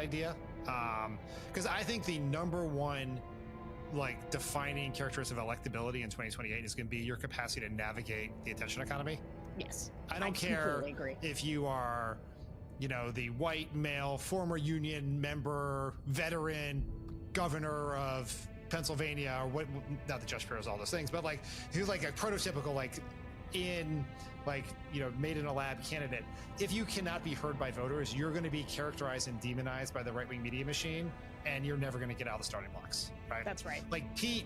idea. Because I think the number one like defining characteristic of electability in 2028 is going to be your capacity to navigate the attention economy. Yes. I don't care agree. if you are, the white male, former union member, veteran, governor of Pennsylvania, or what, not that Josh Shapiro is all those things, but like, he's like a prototypical, made in a lab candidate. If you cannot be heard by voters, you're going to be characterized and demonized by the right-wing media machine, and you're never going to get out of the starting blocks, right? That's right. Like Pete,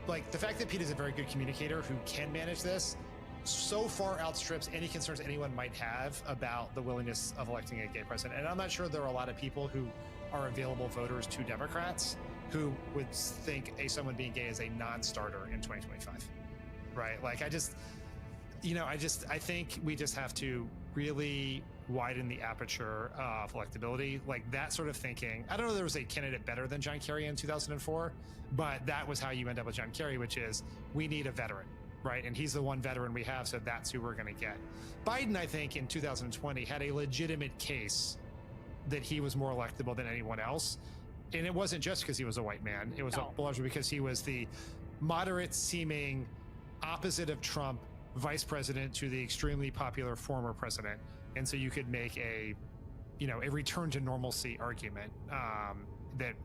the fact that Pete is a very good communicator who can manage this so far outstrips any concerns anyone might have about the willingness of electing a gay president. And I'm not sure there are a lot of people who are available voters to Democrats who would think someone being gay is a non-starter in 2025, right? Like, I think we just have to really widen the aperture of electability. Like that sort of thinking. I don't know if there was a candidate better than John Kerry in 2004, but that was how you end up with John Kerry, which is we need a veteran, right? And he's the one veteran we have, so that's who we're going to get. Biden, I think, in 2020 had a legitimate case that he was more electable than anyone else. And it wasn't just because he was a white man. It was largely because he was the moderate-seeming opposite of Trump vice president to the extremely popular former president. And so you could make a return to normalcy argument that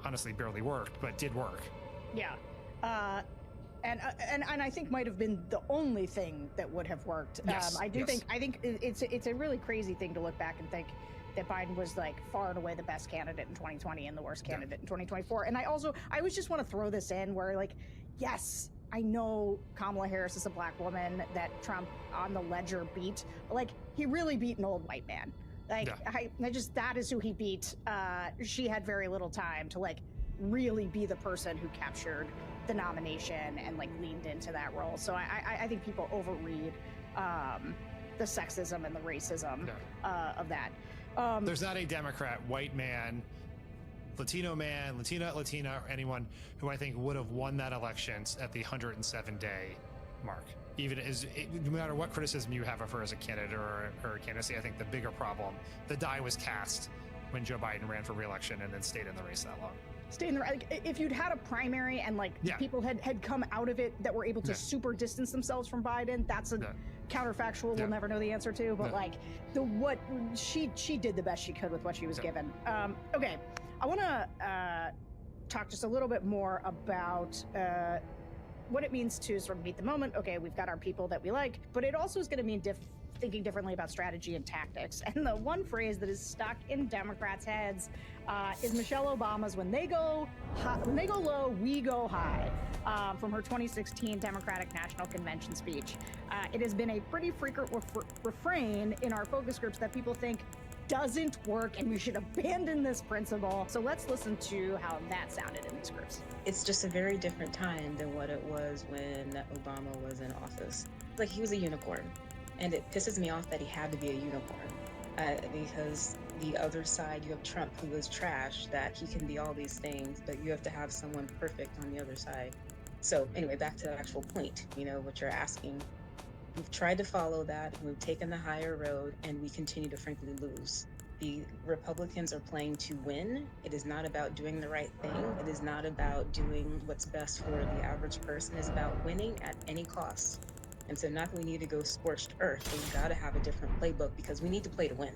honestly barely worked, but did work. Yeah. And I think might have been the only thing that would have worked. Yes, I think it's a really crazy thing to look back and think that Biden was like far and away the best candidate in 2020 and the worst candidate in 2024. And I always just want to throw this in where, like, yes, I know Kamala Harris is a black woman that Trump on the ledger beat, but like he really beat an old white man. Like that is who he beat. She had very little time to like really be the person who captured the nomination and like leaned into that role. So I think people overread the sexism and the racism of that. There's not a Democrat, white man, Latino man, Latina, or anyone who I think would have won that election at the 107-day mark. No matter what criticism you have of her as a candidate or her candidacy, I think the bigger problem, the die was cast when Joe Biden ran for re-election and then stayed in the race that long. If you'd had a primary and people had come out of it that were able to super distance themselves from Biden, that's a counterfactual we'll never know the answer to. But she did the best she could with what she was given. Okay, I want to talk just a little bit more about what it means to sort of meet the moment. Okay, we've got our people that we like, but it also is going to mean thinking differently about strategy and tactics. And the one phrase that is stuck in Democrats' heads is Michelle Obama's "When they go low, we go high," from her 2016 Democratic National Convention speech. It has been a pretty frequent refrain in our focus groups that people think doesn't work and we should abandon this principle. So let's listen to how that sounded in these groups. It's just a very different time than what it was when Obama was in office. Like, he was a unicorn. And it pisses me off that he had to be a unicorn, because the other side, you have Trump, who is trash, that he can be all these things, but you have to have someone perfect on the other side. So anyway, back to the actual point, what you're asking. We've tried to follow that, we've taken the higher road, and we continue to frankly lose. The Republicans are playing to win. It is not about doing the right thing. It is not about doing what's best for the average person. It's about winning at any cost. And so not that we need to go scorched earth, but we've got to have a different playbook because we need to play to win.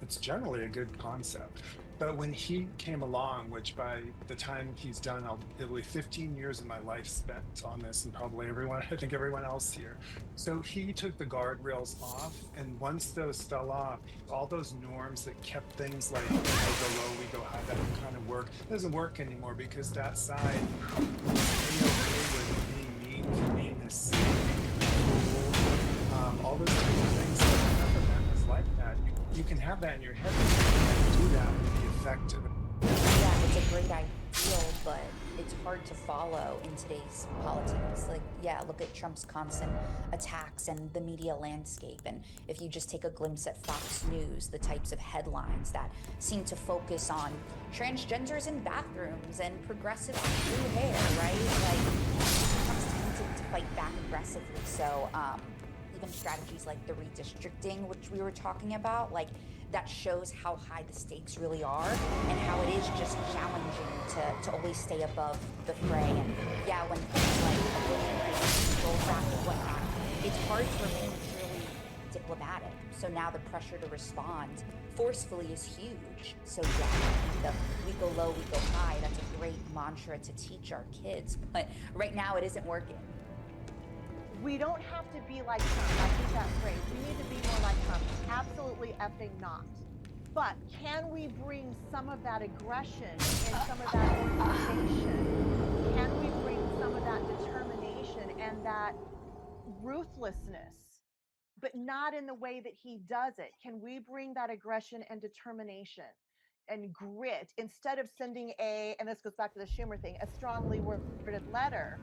It's generally a good concept. But when he came along, which by the time he's done, it'll be 15 years of my life spent on this, and probably everyone else here. So he took the guardrails off, and once those fell off, all those norms that kept things like we go low, we go high, that kind of work, doesn't work anymore because that side is with being mean for being this all those kinds of things that have amendments like that. You can have that in your head, but you can't do that and be effective. Yeah, it's a great ideal, but it's hard to follow in today's politics. Look at Trump's constant attacks and the media landscape. And if you just take a glimpse at Fox News, the types of headlines that seem to focus on transgenders in bathrooms and progressive blue hair, right? Trump's tended to fight back aggressively. So, even strategies like the redistricting, which we were talking about, that shows how high the stakes really are and how it is just challenging to always stay above the fray. And yeah, when things like go back and whatnot, it's hard to remain truly diplomatic. So now the pressure to respond forcefully is huge. So yeah, I think we go low, we go high. That's a great mantra to teach our kids, but right now it isn't working. We don't have to be like Trump. I think that's great. We need to be more like Trump. Absolutely effing not. But can we bring some of that aggression and some of that organization? Can we bring some of that determination and that ruthlessness, but not in the way that he does it? Can we bring that aggression and determination and grit instead of sending and this goes back to the Schumer thing, a strongly worded letter?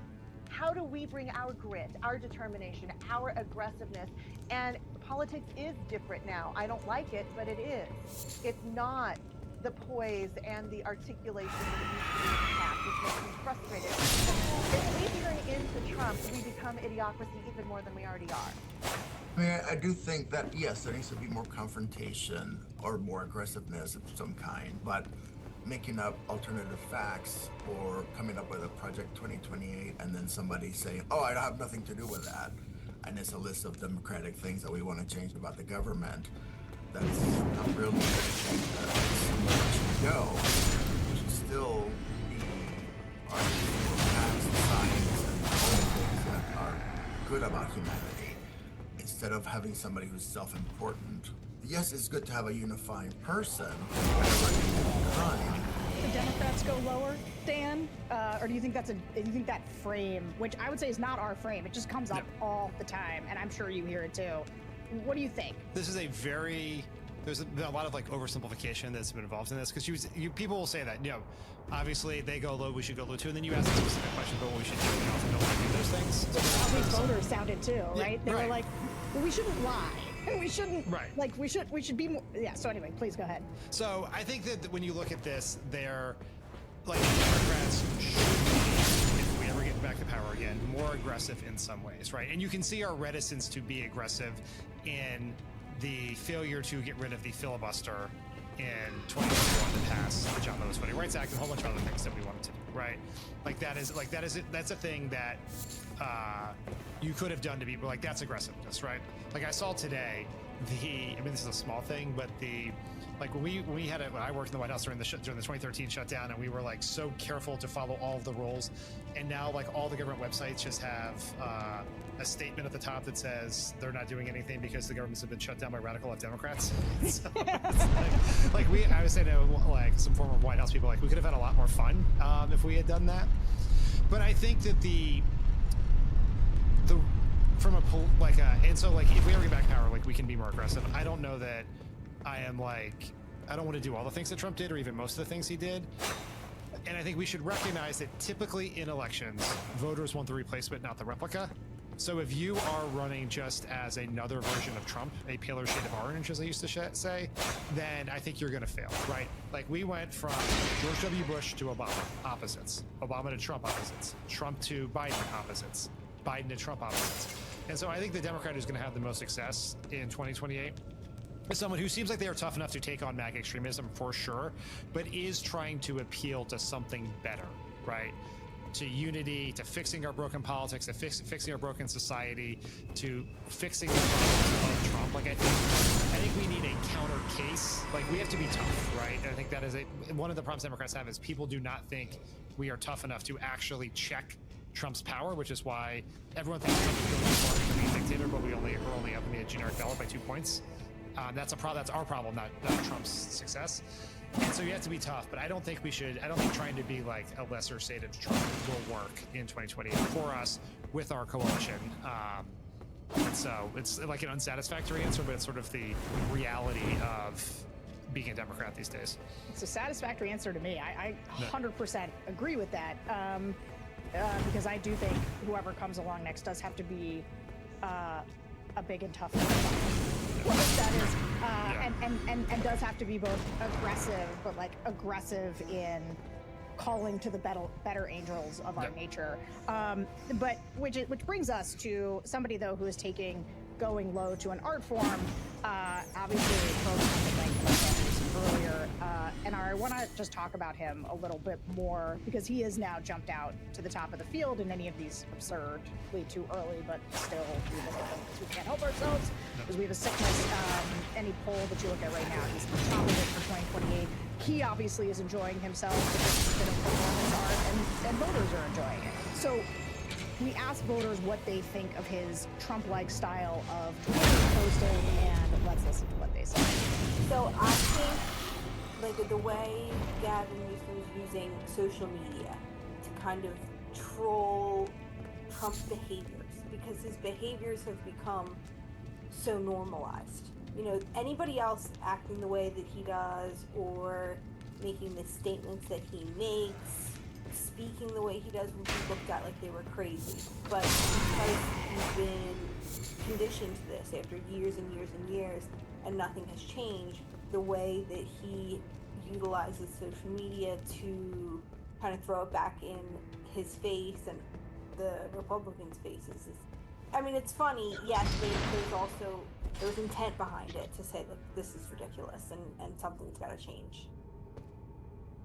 How do we bring our grit, our determination, our aggressiveness? And politics is different now. I don't like it, but it is. It's not the poise and the articulation that it used to be in the past, which makes me frustrated. If we turn into Trump, we become idiocracy even more than we already are. I mean, I do think that, yes, there needs to be more confrontation or more aggressiveness of some kind, but making up alternative facts or coming up with a Project 2028 and then somebody saying, oh, I have nothing to do with that, and it's a list of democratic things that we want to change about the government, that's not really going to change where we should go. We should still be arguing for facts, science, and all the things that are good about humanity, instead of having somebody who's self-important. Yes, it's good to have a unifying person. The Democrats go lower, Dan, or do you think that frame, which I would say is not our frame, it just comes up all the time, and I'm sure you hear it too. What do you think? This is there's been a lot of like oversimplification that's been involved in this, because people will say that, obviously they go low, we should go low too, and then you ask a specific question about what we should do, and often don't like do those things. Which is how these voters sounded too, right? They were like, well, we shouldn't lie. We shouldn't, like, we should be more, so anyway, please go ahead. So I think that when you look at this, they're, like, Democrats should be, if we ever get back to power again, more aggressive in some ways, right? And you can see our reticence to be aggressive in the failure to get rid of the filibuster in 2021 to pass the John Lewis Voting Rights Act and a whole bunch of other things that we wanted to do, right? That's a thing that you could have done to be like, that's aggressiveness, right? Like I saw today, this is a small thing, but when I worked in the White House during the 2013 shutdown, and we were like so careful to follow all of the rules, and now like all the government websites just have a statement at the top that says they're not doing anything because the governments have been shut down by radical left Democrats. So I was saying to like some former White House people, like we could have had a lot more fun if we had done that. But I think that and so like if we ever get back power, like we can be more aggressive. I don't know that I don't want to do all the things that Trump did or even most of the things he did. And I think we should recognize that typically in elections, voters want the replacement, not the replica. So if you are running just as another version of Trump, a paler shade of orange, as I used to say, then I think you're going to fail, right? Like we went from George W. Bush to Obama, opposites. Obama to Trump, opposites. Trump to Biden, opposites. Biden to Trump, opposites. And so I think the Democrat who's going to have the most success in 2028 is someone who seems like they are tough enough to take on MAGA extremism for sure, but is trying to appeal to something better, right? To unity, to fixing our broken politics, to fixing our broken society, to fixing the problems of Trump. Like I think we need a counter case. Like we have to be tough, right? And I think that is one of the problems Democrats have is people do not think we are tough enough to actually check Trump's power, which is why everyone thinks Trump is going too far to be a dictator, but we're only up in the generic ballot by 2 points. That's our problem, not Trump's success. And so you have to be tough, but I don't think trying to be like a lesser state of Trump will work in 2020 for us with our coalition. And so it's like an unsatisfactory answer, but it's sort of the reality of being a Democrat these days. It's a satisfactory answer to me. I 100% agree with that. Because I do think whoever comes along next does have to be a big and tough that is, and does have to be both aggressive, but like aggressive in calling to the better angels of our nature. But which brings us to somebody though who is taking going low to an art form, obviously something like earlier, and I want to just talk about him a little bit more because he has now jumped out to the top of the field in any of these absurdly too early, but still we look at them because we can't help ourselves because we have a sickness. Any poll that you look at right now, he's top of it for 2028. He obviously is enjoying himself with this bit of performance art, and voters are enjoying it. So we asked voters what they think of his Trump-like style of Twitter posting, and let's listen to what they say. So I think, like, the way Gavin Newsom is using social media to kind of troll Trump's behaviors, because his behaviors have become so normalized. You know, anybody else acting the way that he does, or making the statements that he makes, speaking the way he does, would be looked at like they were crazy. But because he's been conditioned to this after years and years and years, and nothing has changed, the way that he utilizes social media to kind of throw it back in his face and the Republicans' faces is, I mean, it's funny. Yes, there's intent behind it to say that this is ridiculous and something's got to change.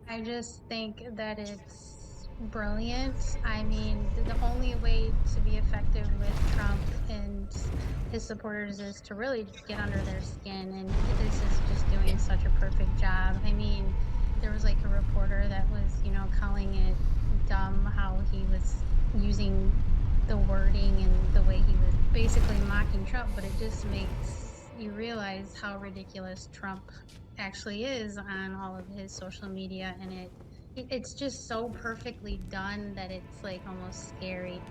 I just think that it's brilliant. I mean, the only way to be effective with Trump and his supporters is to really get under their skin, and this is just doing such a perfect job. I mean, there was like a reporter that was, you know, calling it dumb how he was using the wording and the way he was basically mocking Trump, but it just makes you realize how ridiculous Trump actually is on all of his social media, and it's just so perfectly done that it's like almost scary.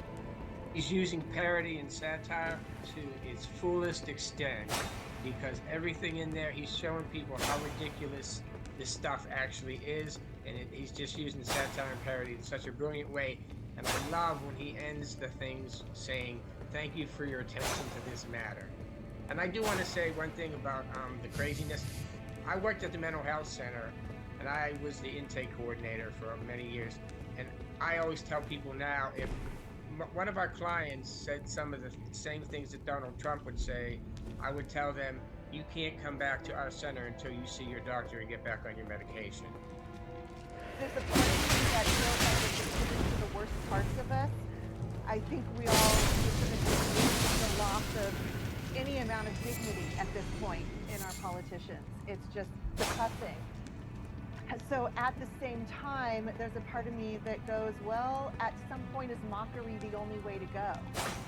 He's using parody and satire to its fullest extent, because everything in there, he's showing people how ridiculous this stuff actually is, and he's just using satire and parody in such a brilliant way. And I love when he ends the things saying, "Thank you for your attention to this matter." And I do want to say one thing about the craziness. I worked at the mental health center, and I was the intake coordinator for many years. And I always tell people now, if one of our clients said some of the same things that Donald Trump would say, I would tell them, you can't come back to our center until you see your doctor and get back on your medication. There's a part of me that feels like it's contributing to the worst parts of us. I think we all lose the loss of any amount of dignity at this point in our politicians. It's just depressing. So at the same time, there's a part of me that goes, well, at some point is mockery the only way to go?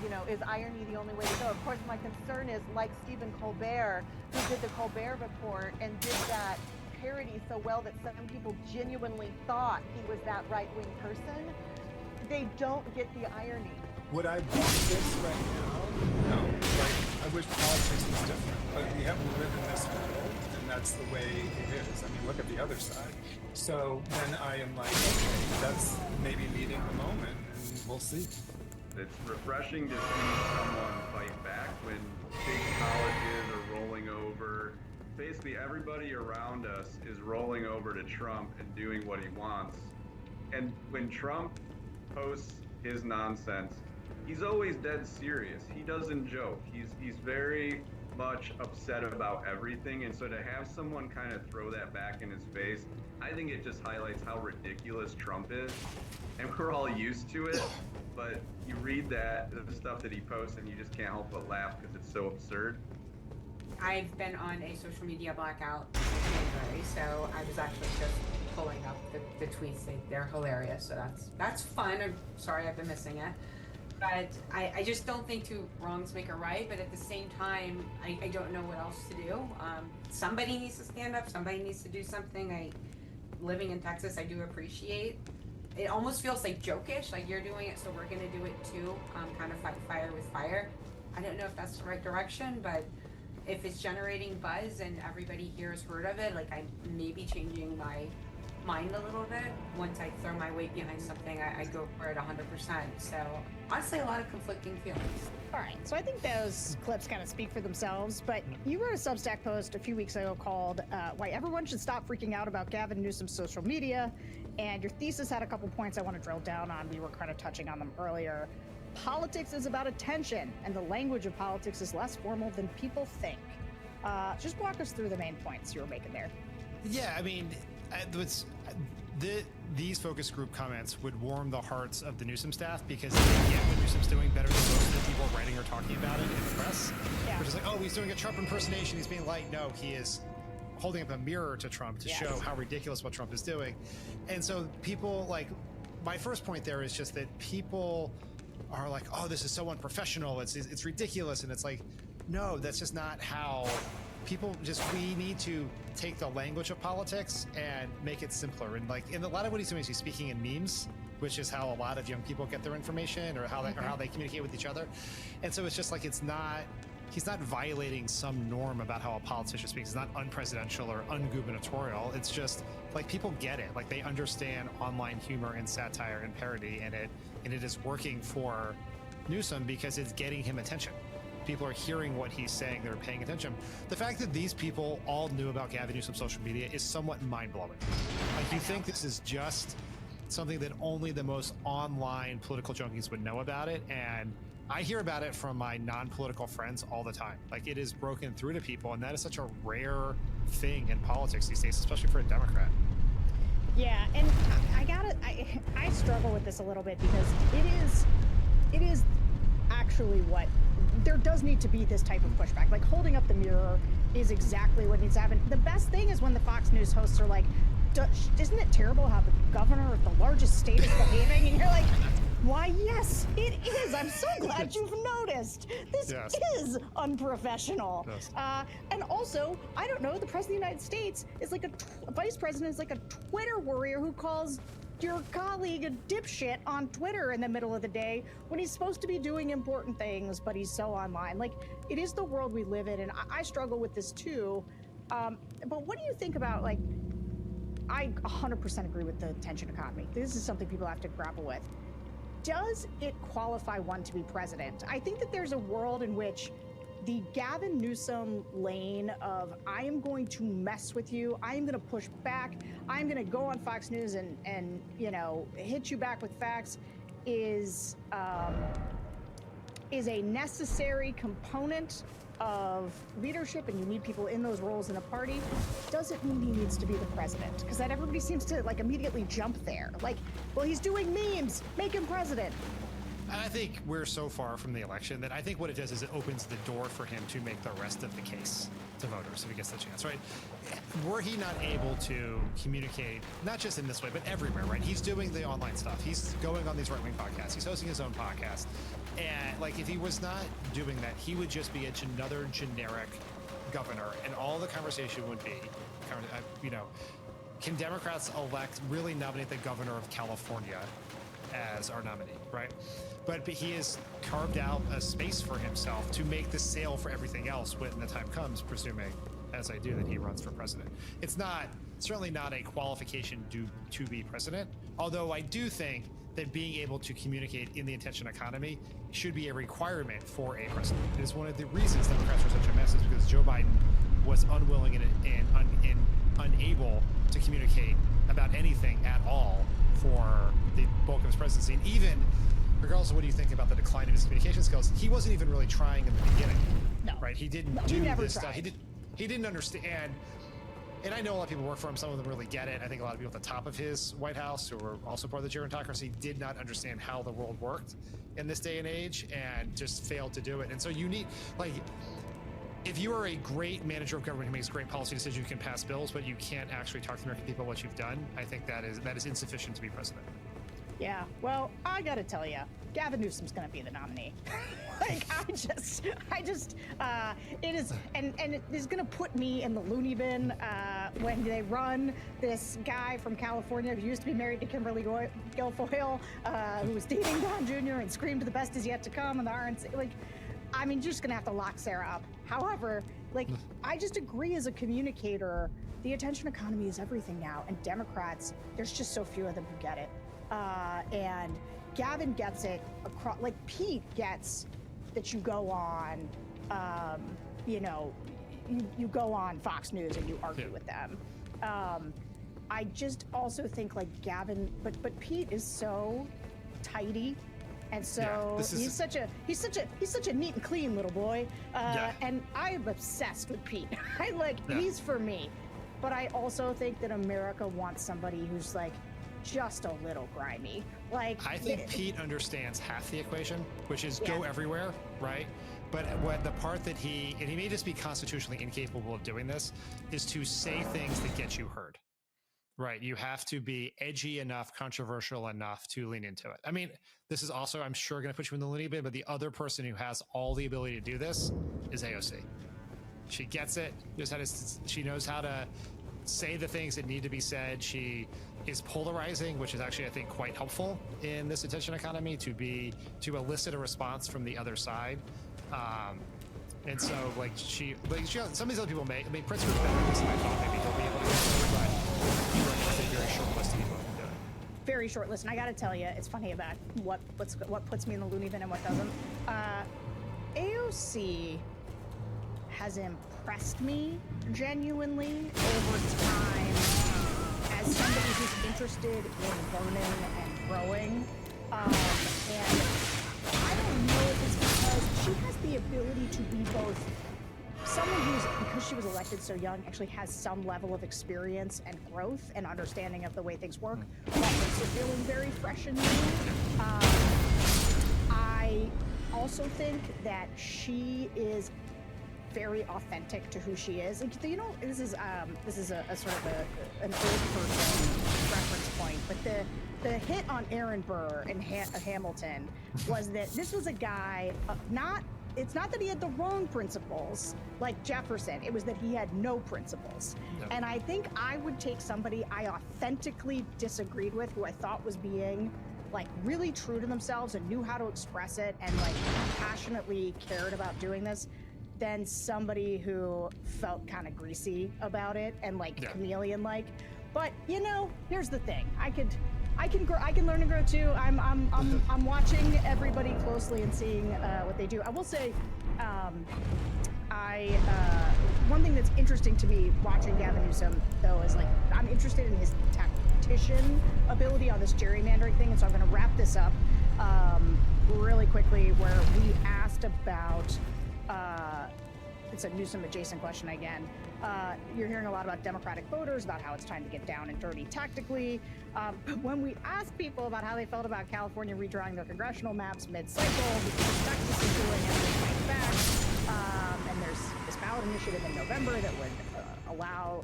You know, is irony the only way to go? Of course, my concern is, like Stephen Colbert, who did the Colbert Report and did that parody so well that some people genuinely thought he was that right-wing person, they don't get the irony. Would I want this right now? No. Like, I wish politics was different, but we have to live in this world, and that's the way it is. I mean, look at the other side. So then I am like, okay, that's maybe meeting the moment, and we'll see. It's refreshing to see someone fight back when big colleges are rolling over. Basically, everybody around us is rolling over to Trump and doing what he wants. And when Trump posts his nonsense, he's always dead serious. He doesn't joke. He's very much upset about everything. And so to have someone kind of throw that back in his face, I think it just highlights how ridiculous Trump is. And we're all used to it. But you read the stuff that he posts, and you just can't help but laugh because it's so absurd. I've been on a social media blackout since January, so I was actually just pulling up the tweets. They're hilarious, so that's fun. I'm sorry I've been missing it. But I just don't think two wrongs make a right, but at the same time, I don't know what else to do. Somebody needs to stand up, somebody needs to do something. Living in Texas, I do appreciate. It almost feels like jokish, like you're doing it, so we're gonna do it too, kind of fight fire with fire. I don't know if that's the right direction, but if it's generating buzz and everybody here has heard of it, like I may be changing my mind a little bit. Once I throw my weight behind something, I go for it 100%. So honestly, a lot of conflicting feelings. All right, so I think those clips kind of speak for themselves, but you wrote a Substack post a few weeks ago called Why Everyone Should Stop Freaking Out About Gavin Newsom's Social Media, and your thesis had a couple points I want to drill down on. We were kind of touching on them earlier. politics is about attention, and the language of politics is less formal than people think. Just walk us through the main points you were making there. Yeah, I mean, these focus group comments would warm the hearts of the Newsom staff because they get what Newsom's doing better than most of the people writing or talking about it in the press. Yeah. Which is like, oh, he's doing a Trump impersonation. He's being light. No, he is holding up a mirror to Trump to show how ridiculous what Trump is doing. And so people like, my first point there is just that people are like, oh, this is so unprofessional. It's ridiculous. And it's like, no, that's just not how people we need to take the language of politics and make it simpler. And like, in a lot of what he's doing is he's speaking in memes, which is how a lot of young people get their information or how they communicate with each other. And so it's just like, he's not violating some norm about how a politician speaks. It's not unpresidential or ungubernatorial. It's just like, people get it. Like, they understand online humor and satire and parody, and it is working for Newsom because it's getting him attention. People are hearing what he's saying. They're paying attention. The fact that these people all knew about Gavin Newsom's social media is somewhat mind-blowing. Like, you think this is just something that only the most online political junkies would know about it, and I hear about it from my non-political friends all the time. Like, it is broken through to people, and that is such a rare thing in politics these days, especially for a Democrat. Yeah, and I struggle with this a little bit because it is actually what there does need to be, this type of pushback. Like, holding up the mirror is exactly what needs to happen. The best thing is when the Fox News hosts are like, isn't it terrible how the governor of the largest state is behaving? And you're like, why, yes, it is. I'm so glad you've noticed. This is unprofessional. Yes. And also, I don't know, the president of the United States is like a vice president is like a Twitter warrior who calls your colleague a dipshit on Twitter in the middle of the day when he's supposed to be doing important things, but he's so online. Like, it is the world we live in, and I struggle with this too. But what do you think about, like, I 100% agree with the attention economy. This is something people have to grapple with. Does it qualify one to be president? I think that there's a world in which the Gavin Newsom lane of, I am going to mess with you, I am going to push back, I'm going to go on Fox News and you know, hit you back with facts, is a necessary component of leadership, and you need people in those roles in a party. Doesn't mean he needs to be the president, because that everybody seems to like immediately jump there. Like, well, he's doing memes, make him president. I think we're so far from the election that I think what it does is it opens the door for him to make the rest of the case to voters if he gets the chance, right? Were he not able to communicate, not just in this way, but everywhere, right? He's doing the online stuff. He's going on these right-wing podcasts. He's hosting his own podcast. And like, if he was not doing that, he would just be another generic governor, and all the conversation would be, you know, can Democrats really nominate the governor of California as our nominee, right? But he has carved out a space for himself to make the sale for everything else when the time comes, presuming, as I do, that he runs for president. It's certainly not a qualification to be president, although I do think that being able to communicate in the attention economy should be a requirement for a president. It is one of the reasons Democrats are such a mess, is because Joe Biden was unwilling and unable to communicate about anything at all for the bulk of his presidency. And even regardless of what you think about the decline of his communication skills, he wasn't even really trying in the beginning. No. Right? He didn't do this stuff. He didn't understand. And I know a lot of people work for him. Some of them really get it. I think a lot of people at the top of his White House, who were also part of the gerontocracy, did not understand how the world worked in this day and age and just failed to do it. And so you need, like, if you are a great manager of government who makes great policy decisions, you can pass bills, but you can't actually talk to the American people what you've done, I think that is insufficient to be president. Yeah, well, I gotta tell you, Gavin Newsom's gonna be the nominee. Like, it is, and it is gonna put me in the loony bin when they run this guy from California who used to be married to Kimberly Guilfoyle, who was dating Don Jr. and screamed "the best is yet to come" in the RNC. Like, I mean, you're just gonna have to lock Sarah up. However, like, I just agree as a communicator, the attention economy is everything now, and Democrats, there's just so few of them who get it. And Gavin gets it across, like, Pete gets that you go on, you know, you go on Fox News and you argue with them. I just also think, like, Gavin, but Pete is so tidy And so he's such a neat and clean little boy. And I'm obsessed with Pete. He's for me. But I also think that America wants somebody who's like just a little grimy. Like, I think Pete understands half the equation, which is go everywhere, right? But what the part that he may just be constitutionally incapable of doing this, is to say things that get you heard. Right. You have to be edgy enough, controversial enough to lean into it. I mean, this is also, I'm sure, going to put you in the loony bin, but the other person who has all the ability to do this is AOC. She gets it. She knows how to say the things that need to be said. She is polarizing, which is actually, I think, quite helpful in this attention economy to elicit a response from the other side. And so, some of these other people may. I mean, Prince was better than I thought. Maybe he'll be able to get through, but a very short list of people who can do it. Very short list. And I got to tell you, it's funny about what puts me in the loony bin and what doesn't. AOC has impressed me genuinely over time as somebody who's interested in learning and growing. And I don't know if it's because she has the ability to be both someone who's, because she was elected so young, actually has some level of experience and growth and understanding of the way things work, while also feeling very fresh and new. I also think that she is very authentic to who she is. Like, you know, this is a sort of an old person reference point, but the hit on Aaron Burr in Hamilton was that this was a guy, it's not that he had the wrong principles like Jefferson, it was that he had no principles. No. And I think I would take somebody I authentically disagreed with, who I thought was being like really true to themselves and knew how to express it and like passionately cared about doing this, than somebody who felt kind of greasy about it and like chameleon-like. But you know, here's the thing: I can learn and grow too. I'm watching everybody closely and seeing what they do. I will say, one thing that's interesting to me watching Gavin Newsom though is like I'm interested in his tactician ability on this gerrymandering thing, and so I'm going to wrap this up really quickly. Where we asked about. It's a Newsom adjacent question again. You're hearing a lot about Democratic voters, about how it's time to get down and dirty tactically. When we asked people about how they felt about California redrawing their congressional maps mid-cycle, because Texas is doing everything back, and there's this ballot initiative in November that would allow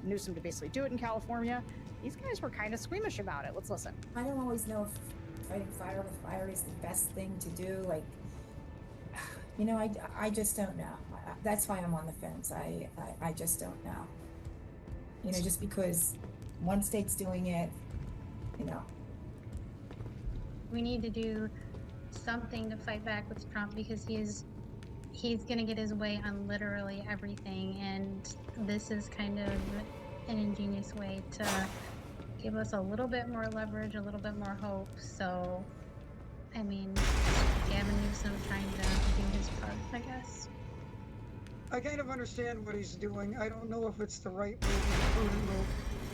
Newsom to basically do it in California. These guys were kind of squeamish about it. Let's listen. I don't always know if fighting fire with fire is the best thing to do. Like, you know, I just don't know. That's why I'm on the fence. I just don't know. You know, just because one state's doing it, you know. We need to do something to fight back with Trump, because he's going to get his way on literally everything, and this is kind of an ingenious way to give us a little bit more leverage, a little bit more hope. So, I mean, Gavin Newsom trying to do his part, I guess. I kind of understand what he's doing. I don't know if it's the right move or the prudent move,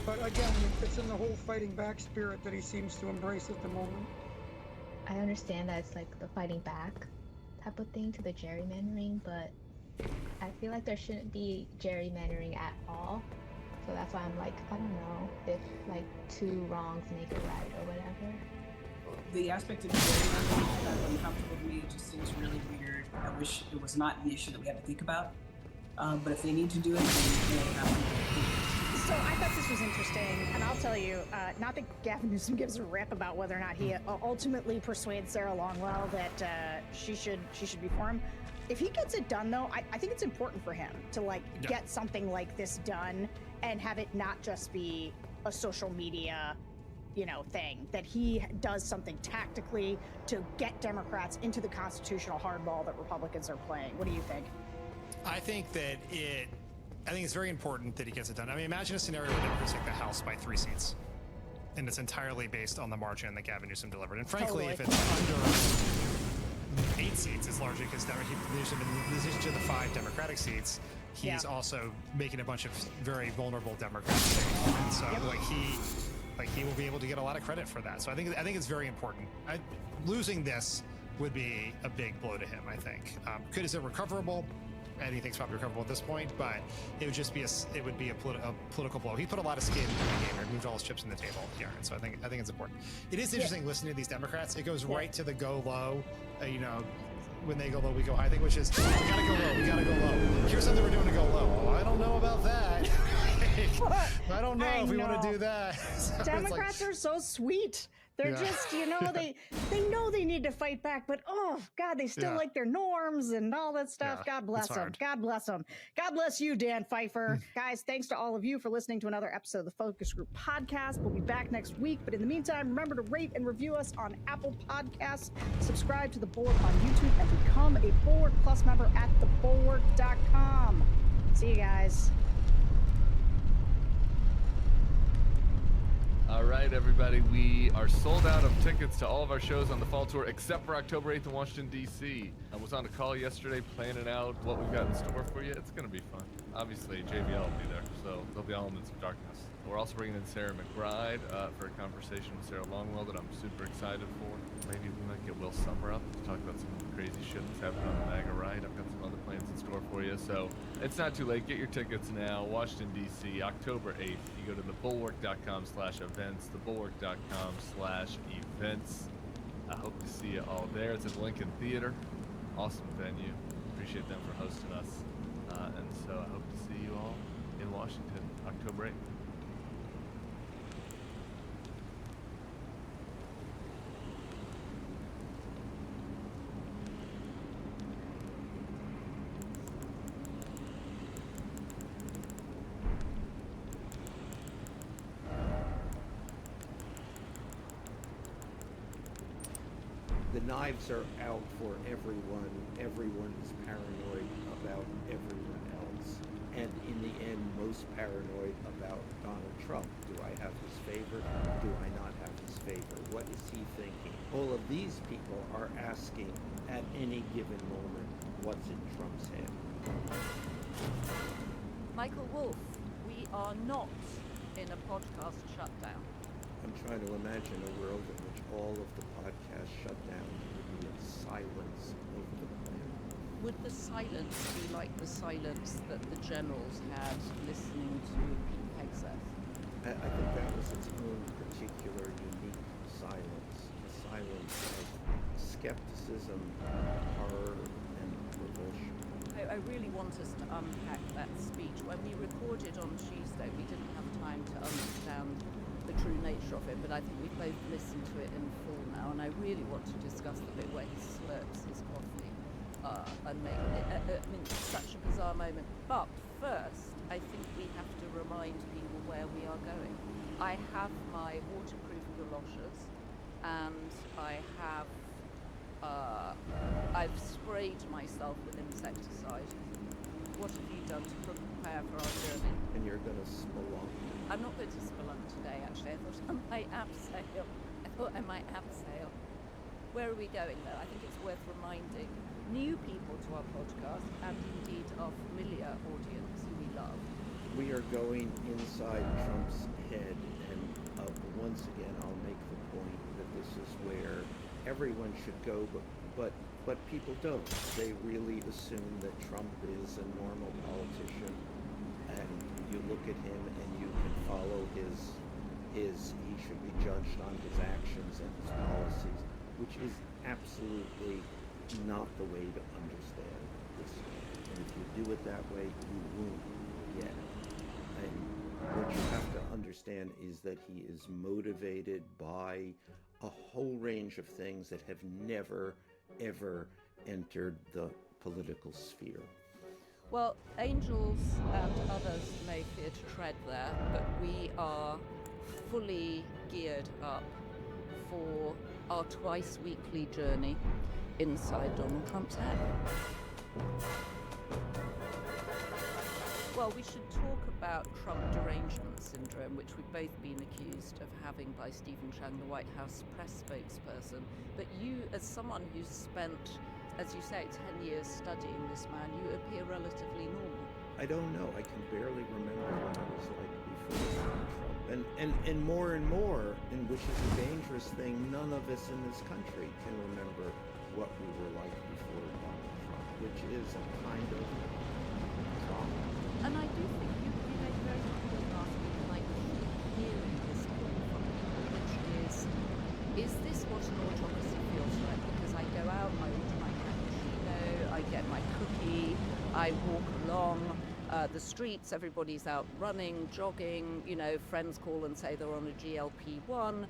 but again, it's in the whole fighting back spirit that he seems to embrace at the moment. I understand that it's like the fighting back type of thing to the gerrymandering, but I feel like there shouldn't be gerrymandering at all. So that's why I'm like, I don't know if like two wrongs make it right or whatever. The aspect of gerrymandering that I'm uncomfortable with me, it just seems really weird. I wish it was not the issue that we had to think about. But if they need to do it, then they have to do it. So I thought this was interesting, and I'll tell you, not that Gavin Newsom gives a rip about whether or not he ultimately persuades Sarah Longwell that she should be for him. If he gets it done, though, I think it's important for him to get something like this done and have it not just be a social media, thing, that he does something tactically to get Democrats into the constitutional hardball that Republicans are playing. What do you think? I think it's very important that he gets it done. I mean, imagine a scenario where Democrats take the House by 3 seats, and it's entirely based on the margin that Gavin Newsom delivered. And frankly, if it's under 8 seats, it's largely because in addition to the 5 Democratic seats, he's also making a bunch of very vulnerable Democrats safe. And so, he will be able to get a lot of credit for that. So I think it's very important. Losing this would be a big blow to him, I think. Is it recoverable? Anything's probably recoverable at this point, but it would just be a political blow. He put a lot of skin in the game and moved all his chips in the table here, and so I think it's important. It is interesting listening to these Democrats. It goes right to the go low, when they go low, we go high thing, which is we gotta go low. Here's something we're doing to go low. Oh, I don't know about that. I don't know if we want to do that. So Democrats are so sweet. They're just, they know they need to fight back, but oh God, they still like their norms and all that stuff. God bless them. God bless them. God bless you, Dan Pfeiffer. Guys, thanks to all of you for listening to another episode of the Focus Group podcast. We'll be back next week, but in the meantime, remember to rate and review us on Apple Podcasts, subscribe to The Bulwark on YouTube, and become a Bulwark Plus member at thebulwark.com. See you guys. All right, everybody, we are sold out of tickets to all of our shows on the fall tour except for October 8th in Washington, D.C. I was on a call yesterday planning out what we've got in store for you. It's going to be fun. Obviously, JBL will be there, so there'll be elements of darkness. We're also bringing in Sarah McBride for a conversation with Sarah Longwell that I'm super excited for. Maybe we might get Will Summer up to talk about some of the crazy shit that's happening on the MAGA right. I've got some other plans in store for you, so it's not too late. Get your tickets now. Washington, D.C., October 8th. You go to thebulwark.com/events, thebulwark.com/events. I hope to see you all there. It's at Lincoln Theater. Awesome venue. Appreciate them for hosting us. And so I hope to see you all in Washington, October 8th. The knives are out for everyone. Everyone is paranoid about everyone else. And in the end, most paranoid about Donald Trump. Do I have his favor? Do I not have his favor? What is he thinking? All of these people are asking at any given moment, what's in Trump's head? Michael Wolff, we are not in a podcast shutdown. I'm trying to imagine a world in which all of the podcasts shut down and there would be silence over the planet. Would the silence be like the silence that the generals had listening to Pete Hegseth? I think that was its own particular unique silence. A silence of skepticism, horror, and revulsion. I really want us to unpack that speech. When we recorded on Tuesday, we didn't have time to understand the true nature of it, but I think we've both listened to it in full now, and I really want to discuss the bit where he slurps his coffee and make it, it's such a bizarre moment. But first, I think we have to remind people where we are going. I have my waterproof galoshes, and I've sprayed myself with insecticide. What have you done to prepare for our journey? And you're going to spelunk. I'm not going to spelunk today, actually. I thought I might abseil. Where are we going, though? I think it's worth reminding new people to our podcast, and indeed our familiar audience who we love. We are going inside Trump's head, and once again, I'll make the point that this is where everyone should go, but people don't. They really assume that Trump is a normal politician, and you look at him and you can follow he should be judged on his actions and his policies, which is absolutely not the way to understand this. And if you do it that way, you won't get it. And what you have to understand is that he is motivated by a whole range of things that have never, ever entered the political sphere. Well, angels and others may fear to tread there, but we are fully geared up for our twice-weekly journey inside Donald Trump's head. Well, we should talk about Trump derangement syndrome, which we've both been accused of having by Stephen Chang, the White House press spokesperson. But you, as someone who's spent, as you say, 10 years studying this man, you appear relatively normal. I don't know. I can barely remember what I was like before Trump. And more, and which is a dangerous thing, none of us in this country can remember what we were like before Donald Trump, which is a kind of trauma. And I do think you made a very good point last week, and I keep hearing this call from people, which is this what an autocracy feels like? Because I go out, I order my cappuccino, I get my cookie, I walk along the streets, everybody's out running, jogging, friends call and say they're on a GLP-1.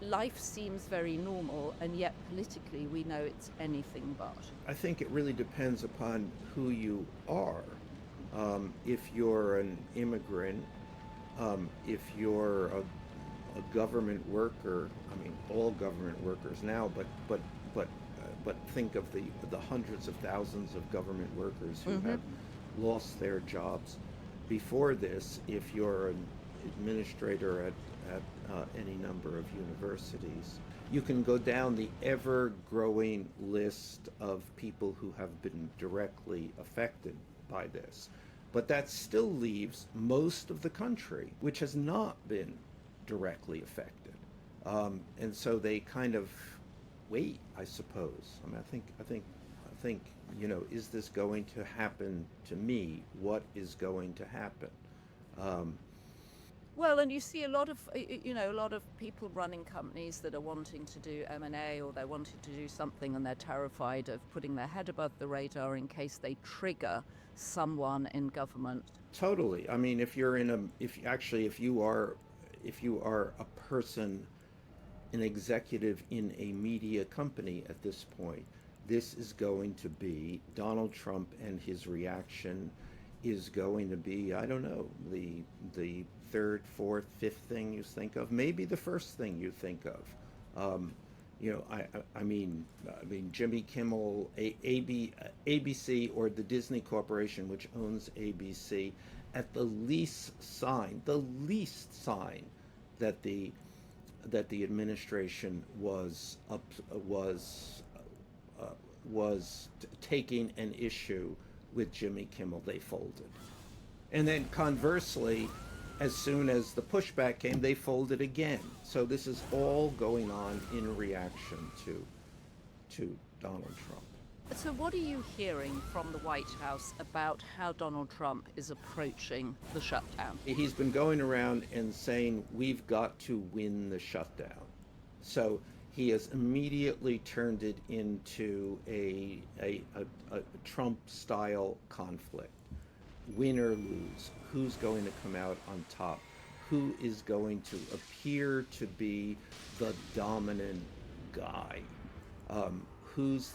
Life seems very normal, and yet politically we know it's anything but. I think it really depends upon who you are. If you're an immigrant, if you're a government worker, I mean, all government workers now, but think of the hundreds of thousands of government workers who have lost their jobs before this. If you're an administrator at any number of universities, you can go down the ever-growing list of people who have been directly affected by this. But that still leaves most of the country, which has not been directly affected. And so they kind of wait, I suppose. I mean, I think, is this going to happen to me? What is going to happen? Well, and you see a lot of people running companies that are wanting to do M&A, or they're wanting to do something, and they're terrified of putting their head above the radar in case they trigger someone in government. Totally. I mean, if you are a person, an executive in a media company at this point, this is going to be Donald Trump, and his reaction is going to be, I don't know, the third, fourth, fifth thing you think of, maybe the first thing you think of. I mean, Jimmy Kimmel, ABC, or the Disney Corporation, which owns ABC, at the least sign that the administration was taking an issue with Jimmy Kimmel, they folded. And then conversely, as soon as the pushback came, they folded again. So this is all going on in reaction to Donald Trump. So what are you hearing from the White House about how Donald Trump is approaching the shutdown? He's been going around and saying, we've got to win the shutdown. So he has immediately turned it into a Trump-style conflict. Win or lose. Who's going to come out on top? Who is going to appear to be the dominant guy? Who's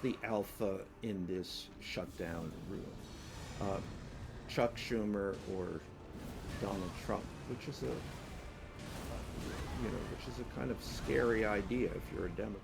the alpha in this shutdown room? Chuck Schumer or Donald Trump, which is a kind of scary idea if you're a Democrat.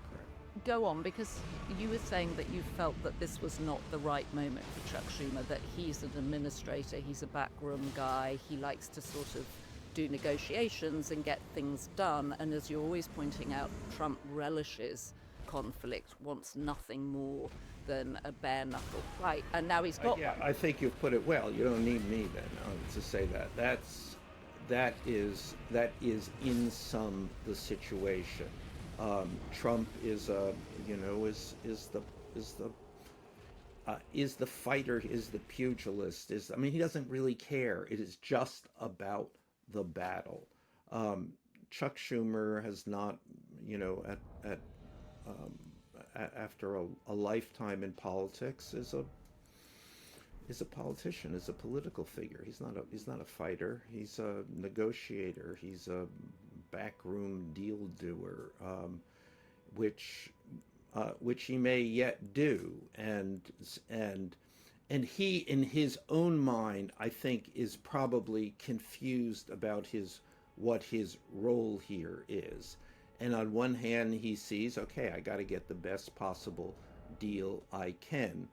Go on, because you were saying that you felt that this was not the right moment for Chuck Schumer, that he's an administrator, he's a backroom guy, he likes to sort of do negotiations and get things done, and as you're always pointing out, Trump relishes conflict, wants nothing more than a bare-knuckle fight, and now he's got one. I think you've put it well. You don't need me then to say that. That is in sum the situation. Trump is the fighter, is the pugilist. He doesn't really care. It is just about the battle. Chuck Schumer has not, after a lifetime in politics, is a politician, is a political figure. He's not a fighter. He's a negotiator. He's a backroom deal doer, which he may yet do, and he, in his own mind, I think, is probably confused about what his role here is. And on one hand, he sees, okay, I got to get the best possible deal I can.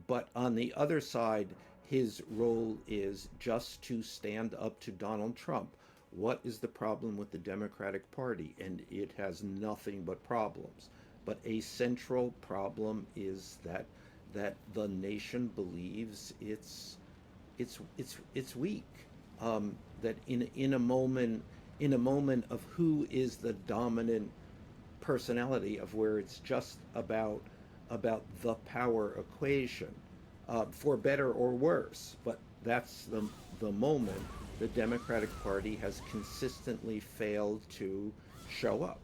But on the other side, his role is just to stand up to Donald Trump. What is the problem with the Democratic Party? And it has nothing but problems. But a central problem is that the nation believes it's weak. that in a moment of who is the dominant personality, of where it's just about the power equation, for better or worse. But that's the moment the Democratic Party has consistently failed to show up.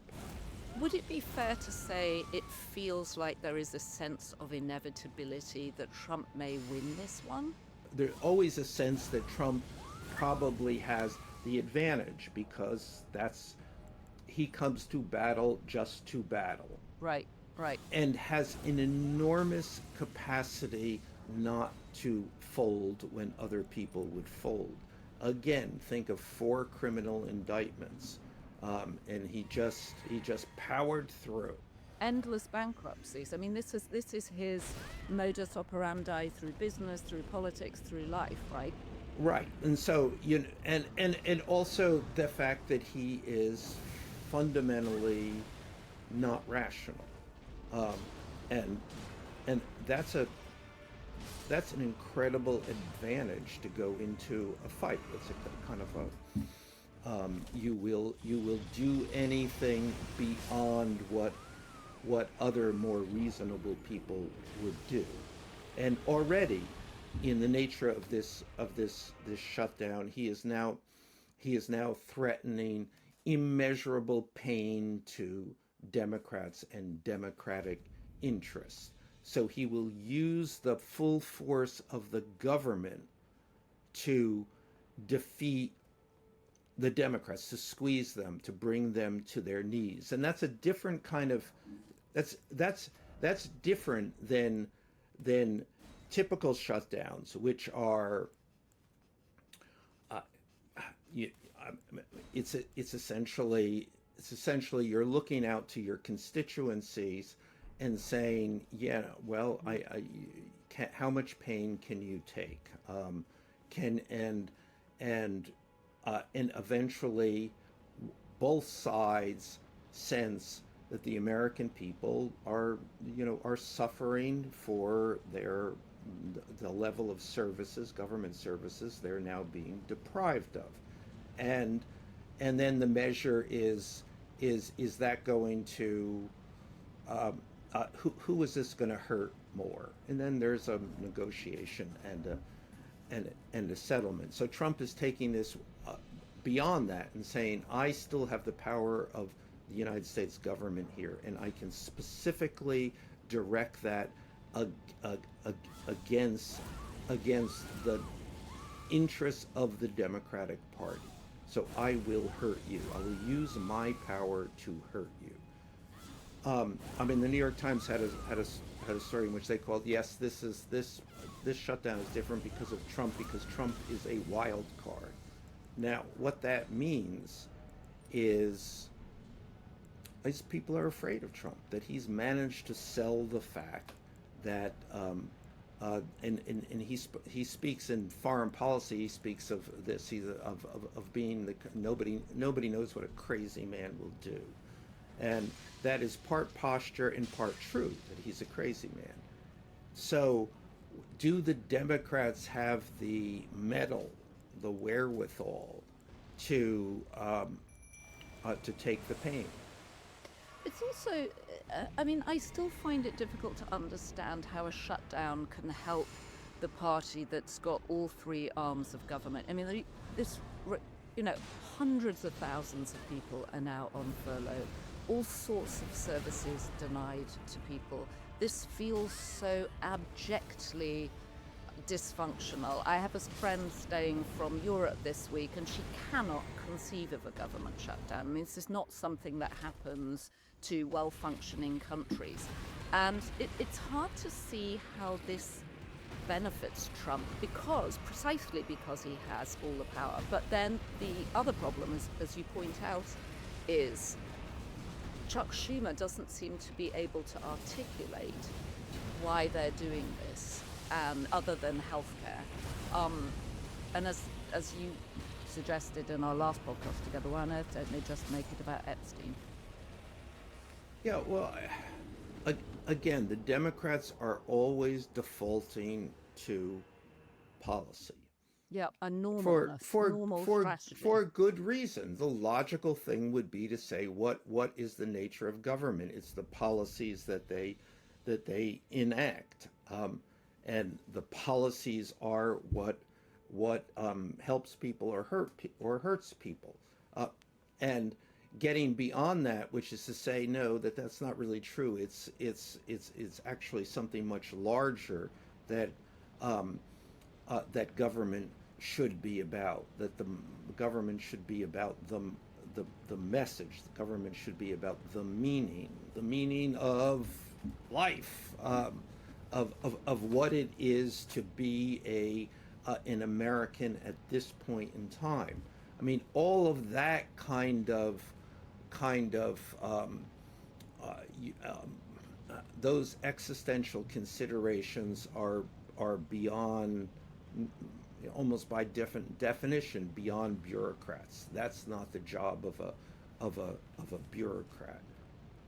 Would it be fair to say it feels like there is a sense of inevitability that Trump may win this one? There's always a sense that Trump probably has the advantage, because he comes to battle just to battle. Right. And has an enormous capacity not to fold when other people would fold. Again, think of 4 criminal indictments, and he just powered through. Endless bankruptcies. I mean, this is his modus operandi through business, through politics, through life, right? Right. And so, and also the fact that he is fundamentally not rational, and that's an incredible advantage to go into a fight. It's a kind of you will do anything beyond what other more reasonable people would do. And already, in the nature of this shutdown, he is now threatening immeasurable pain to Democrats and Democratic interests. So he will use the full force of the government to defeat the Democrats, to squeeze them, to bring them to their knees. And that's a different kind of that's different than typical shutdowns, which are it's essentially you're looking out to your constituencies and saying, yeah, well, how much pain can you take? And eventually both sides sense that the American people are suffering for the level of services, government services, they're now being deprived of. And then the measure is that going to who is this going to hurt more? And then there's a negotiation and a settlement. So Trump is taking this beyond that and saying, I still have the power of the United States government here, and I can specifically direct that against the interests of the Democratic Party. So I will hurt you. I will use my power to hurt you. I mean, the New York Times had a story in which they called, yes, this shutdown is different because of Trump, because Trump is a wild card. Now, what that means is people are afraid of Trump, that he's managed to sell the fact that and he speaks in foreign policy. He speaks of this. He's of being nobody knows what a crazy man will do, and that is part posture and part truth, that he's a crazy man. So, do the Democrats have the mettle, the wherewithal to take the pain? It's also, I mean, I still find it difficult to understand how a shutdown can help the party that's got all 3 arms of government. I mean, hundreds of thousands of people are now on furlough, all sorts of services denied to people. This feels so abjectly dysfunctional. I have a friend staying from Europe this week, and she cannot conceive of a government shutdown. I mean, this is not something that happens to well-functioning countries. And it's hard to see how this benefits Trump, precisely because he has all the power. But then the other problem, as you point out, is Chuck Schumer doesn't seem to be able to articulate why they're doing this, other than healthcare. And as you suggested in our last podcast together, why on earth don't they just make it about Epstein? Yeah, well, again, the Democrats are always defaulting to policy. Yeah, a for normalness, for normal for strategy. for good reason. The logical thing would be to say what is the nature of government? It's the policies that they enact, and the policies are what helps people or hurts people, and getting beyond that, which is to say, no, that's not really true. It's actually something much larger that that government should be about. That the government should be about the message. The government should be about the meaning of life, of what it is to be an American at this point in time. I mean, all of that kind of those existential considerations are beyond, almost by definition, beyond bureaucrats. That's not the job of a bureaucrat.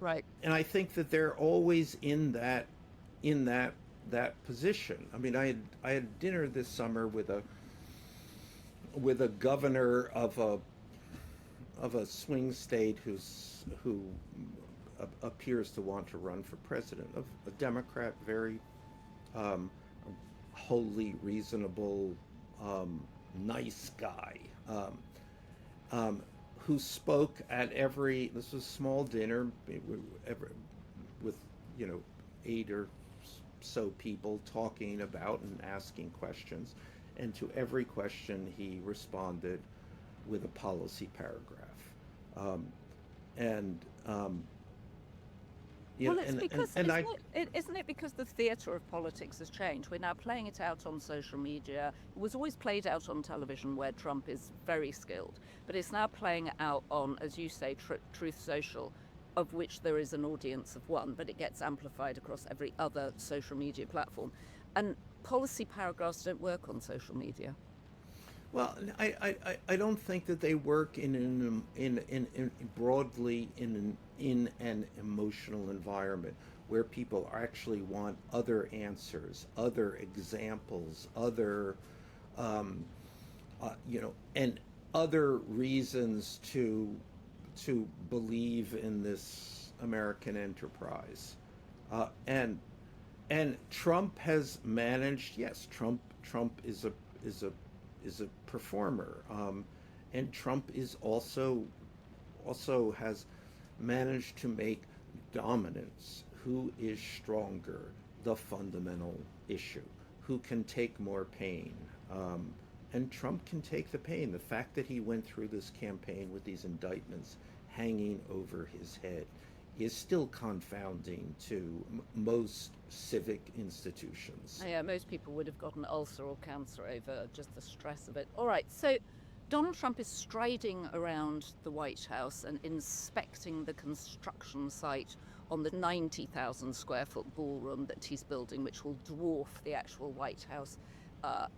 Right. And I think that they're always in that position. I mean, I had dinner this summer with a governor of a swing state who appears to want to run for president, of a Democrat, very wholly reasonable, nice guy, who spoke at this was a small dinner with 8 or so people talking about and asking questions, and to every question he responded with a policy paragraph. Well, it's because isn't it because the theatre of politics has changed? We're now playing it out on social media. It was always played out on television, where Trump is very skilled, but it's now playing out on, as you say, Truth Social, of which there is an audience of one, but it gets amplified across every other social media platform. And policy paragraphs don't work on social media. Well, I don't think that they work in broadly in an emotional environment where people actually want other answers, other examples, other and other reasons to believe in this American enterprise, and Trump has managed. Yes, Trump is a performer, and Trump is also has managed to make dominance, who is stronger, the fundamental issue, who can take more pain, and Trump can take the pain. The fact that he went through this campaign with these indictments hanging over his head is still confounding to most civic institutions. Yeah, most people would have got an ulcer or cancer over just the stress of it. All right, so Donald Trump is striding around the White House and inspecting the construction site on the 90,000 square foot ballroom that he's building, which will dwarf the actual White House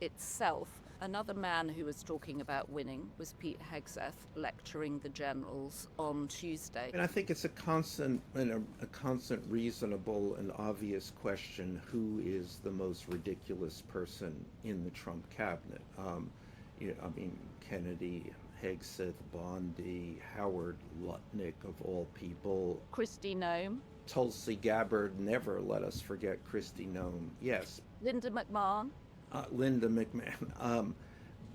itself. Another man who was talking about winning was Pete Hegseth, lecturing the generals on Tuesday. And I think it's a constant reasonable and obvious question: who is the most ridiculous person in the Trump cabinet? Kennedy, Hegseth, Bondi, Howard Lutnick, of all people. Kristi Noem. Tulsi Gabbard, never let us forget Kristi Noem. Yes. Linda McMahon. Linda McMahon.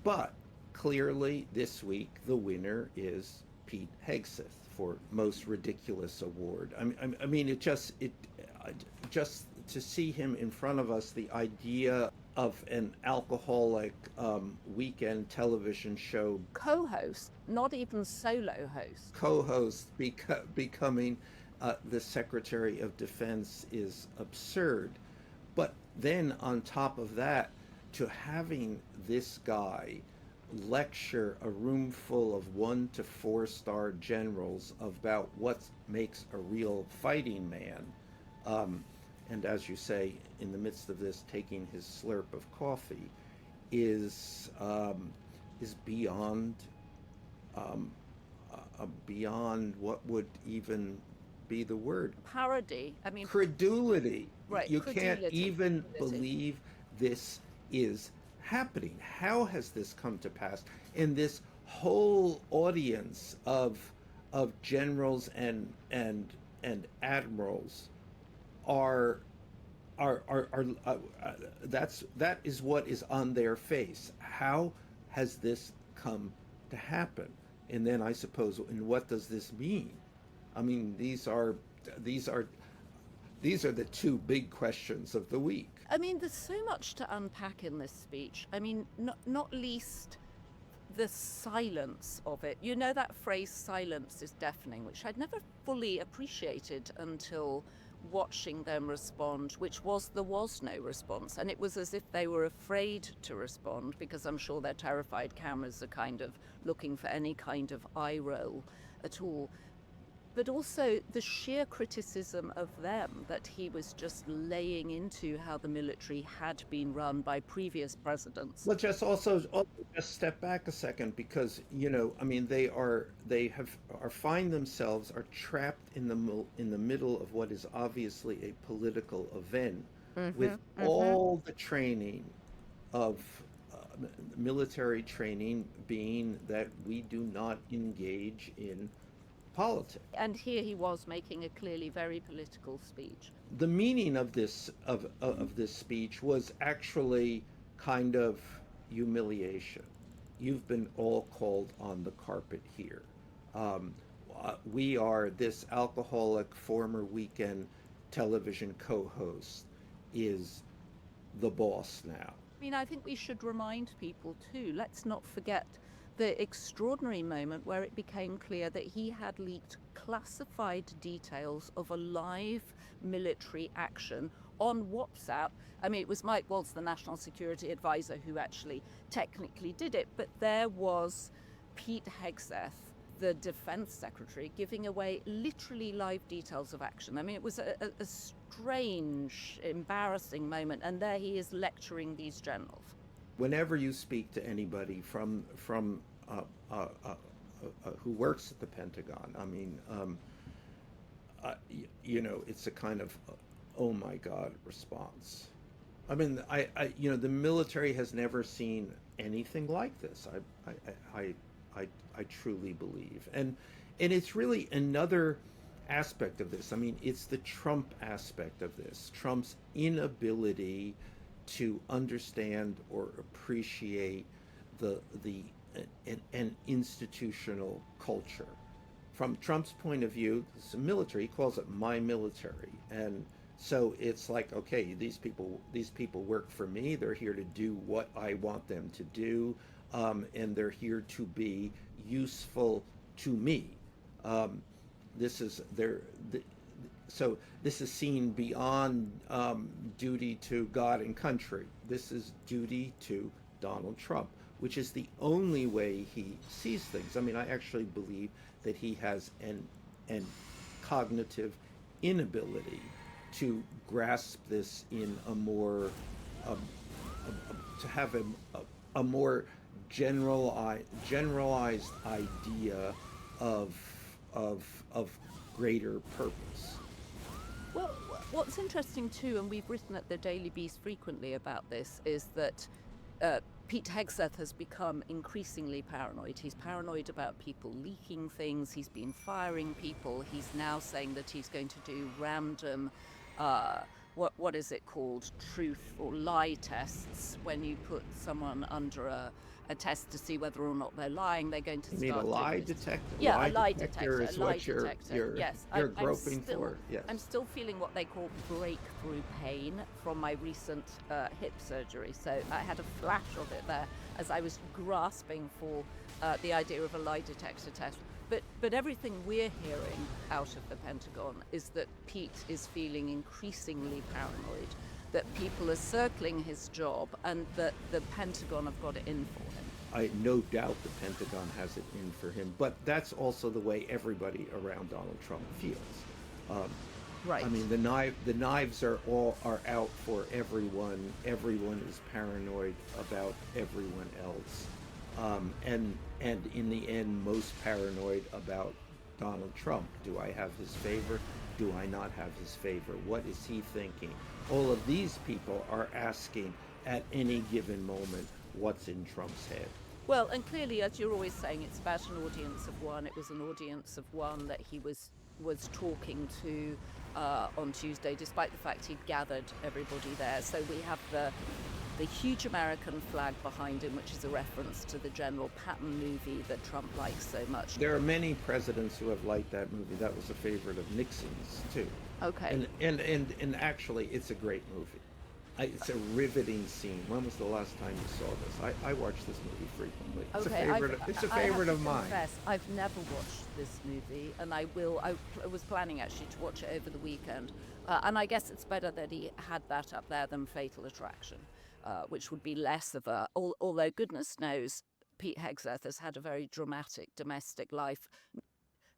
But clearly this week the winner is Pete Hegseth for most ridiculous award. I mean, it just to see him in front of us, the idea of an alcoholic weekend television show co-host, not even solo host. Co-host becoming the Secretary of Defense is absurd. But then on top of that, to having this guy lecture a room full of 1 to 4-star generals about what makes a real fighting man, and as you say, in the midst of this, taking his slurp of coffee, is beyond beyond what would even be the word. Parody. I mean, credulity. Right. You can't even believe this is happening? How has this come to pass? And this whole audience of generals and admirals are that is what is on their face. How has this come to happen? And then I suppose, and what does this mean? I mean, these are the two big questions of the week. I mean, there's so much to unpack in this speech. I mean, not least the silence of it. You know that phrase, silence is deafening, which I'd never fully appreciated until watching them respond, which was there was no response. And it was as if they were afraid to respond, because I'm sure their terrified cameras are kind of looking for any kind of eye roll at all. But also the sheer criticism of them, that he was just laying into how the military had been run by previous presidents. Well, just step back a second, because I mean, they find themselves are trapped in the middle of what is obviously a political event, with all the training of military training being that we do not engage in politics. And here he was making a clearly very political speech. The meaning of this speech was actually kind of humiliation. You've been all called on the carpet here. We are this alcoholic former weekend television co-host is the boss now. I mean, I think we should remind people too, let's not forget the extraordinary moment where it became clear that he had leaked classified details of a live military action on WhatsApp. I mean, it was Mike Waltz, the National Security Advisor, who actually technically did it, but there was Pete Hegseth, the Defense Secretary, giving away literally live details of action. I mean, it was a strange, embarrassing moment, and there he is lecturing these generals. Whenever you speak to anybody from who works at the Pentagon, I mean, it's a kind of oh my God response. I mean, the military has never seen anything like this. I truly believe, and it's really another aspect of this. I mean, it's the Trump aspect of this. Trump's inability to understand or appreciate an institutional culture. From Trump's point of view, the military, he calls it my military, and so it's like, okay, these people work for me. They're here to do what I want them to do, and they're here to be useful to me. So this is seen beyond duty to God and country. This is duty to Donald Trump, which is the only way he sees things. I mean, I actually believe that he has an cognitive inability to grasp this in a more to have a more generalized idea of greater purpose. Well, what's interesting too, and we've written at the Daily Beast frequently about this, is that Pete Hegseth has become increasingly paranoid. He's paranoid about people leaking things. He's been firing people. He's now saying that he's going to do random, what is it called, truth or lie tests. When you put someone under a test to see whether or not they're lying, they're going to start. You mean a lie detector? Yeah, a lie detector. Is a lie what detector. you're Yes, groping for. Yes. I'm still feeling what they call breakthrough pain from my recent hip surgery. So I had a flash of it there as I was grasping for the idea of a lie detector test. But everything we're hearing out of the Pentagon is that Pete is feeling increasingly paranoid, that people are circling his job, and that the Pentagon have got it in for him. I no doubt the Pentagon has it in for him, but that's also the way everybody around Donald Trump feels. Right. I mean, the knives are out for everyone. Everyone is paranoid about everyone else, and in the end, most paranoid about Donald Trump. Do I have his favor? Do I not have his favor? What is he thinking? All of these people are asking at any given moment what's in Trump's head. Well, and clearly, as you're always saying, it's about an audience of one. It was an audience of one that he was talking to on Tuesday, despite the fact he'd gathered everybody there. So we have the huge American flag behind him, which is a reference to the General Patton movie that Trump likes so much. There are many presidents who have liked that movie. That was a favorite of Nixon's too. Okay. And actually, it's a great movie. It's a riveting scene. When was the last time you saw this? I watch this movie frequently. It's Okay, a favorite of mine. Confess, I've never watched this movie, and I will. I was planning actually to watch it over the weekend, and I guess it's better that he had that up there than Fatal Attraction, which would be less of a. Although goodness knows, Pete Hegseth has had a very dramatic domestic life.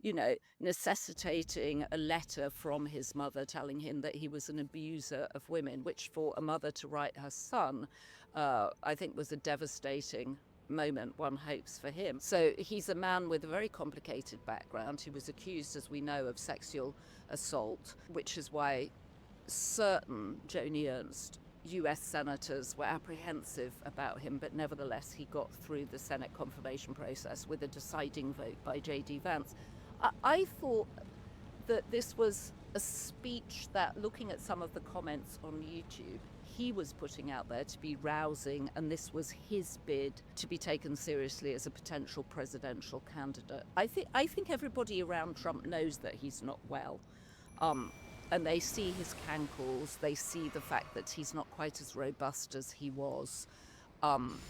You know, necessitating a letter from his mother telling him that he was an abuser of women, which for a mother to write her son, I think was a devastating moment, one hopes, for him. So he's a man with a very complicated background. He was accused, as we know, of sexual assault, which is why certain Joni Ernst US senators were apprehensive about him, but nevertheless he got through the Senate confirmation process with a deciding vote by J.D. Vance. I thought that this was a speech that, looking at some of the comments on YouTube, he was putting out there to be rousing, and this was his bid to be taken seriously as a potential presidential candidate. I think everybody around Trump knows that he's not well. And they see his cankles, they see the fact that he's not quite as robust as he was.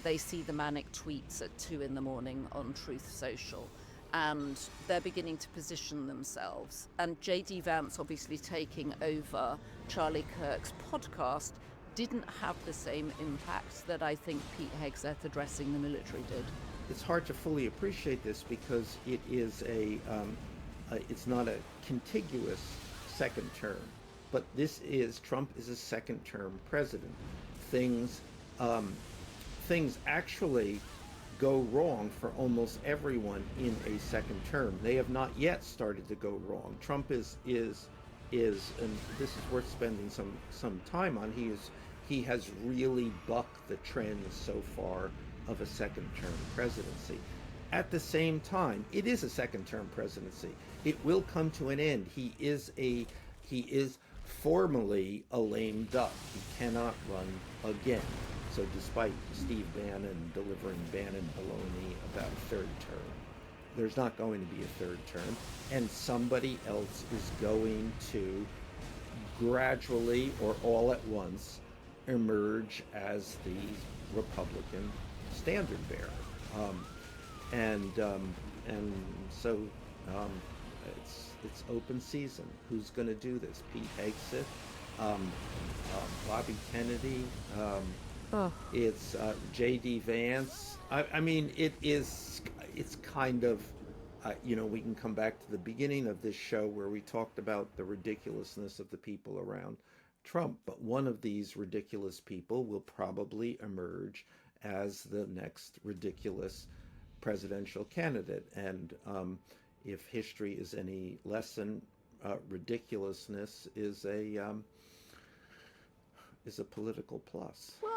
They see the manic tweets at 2 a.m. on Truth Social. And they're beginning to position themselves. And J.D. Vance obviously taking over Charlie Kirk's podcast didn't have the same impact that I think Pete Hegseth addressing the military did. It's hard to fully appreciate this because it is it's not a contiguous second term, but Trump is a second term president. Things actually go wrong for almost everyone in a second term. They have not yet started to go wrong. Trump is, and this is worth spending some time on. He has really bucked the trend so far of a second term presidency. At the same time, it is a second term presidency. It will come to an end. He is formally a lame duck. He cannot run again. So despite Steve Bannon delivering Bannon baloney about a third term, there's not going to be a third term, and somebody else is going to gradually or all at once emerge as the Republican standard bearer. So it's open season. Who's going to do this? Pete Hegseth, Bobby Kennedy. It's J.D. Vance. I mean, it's kind of, we can come back to the beginning of this show where we talked about the ridiculousness of the people around Trump. But one of these ridiculous people will probably emerge as the next ridiculous presidential candidate. And if history is any lesson, ridiculousness is a political plus. Well,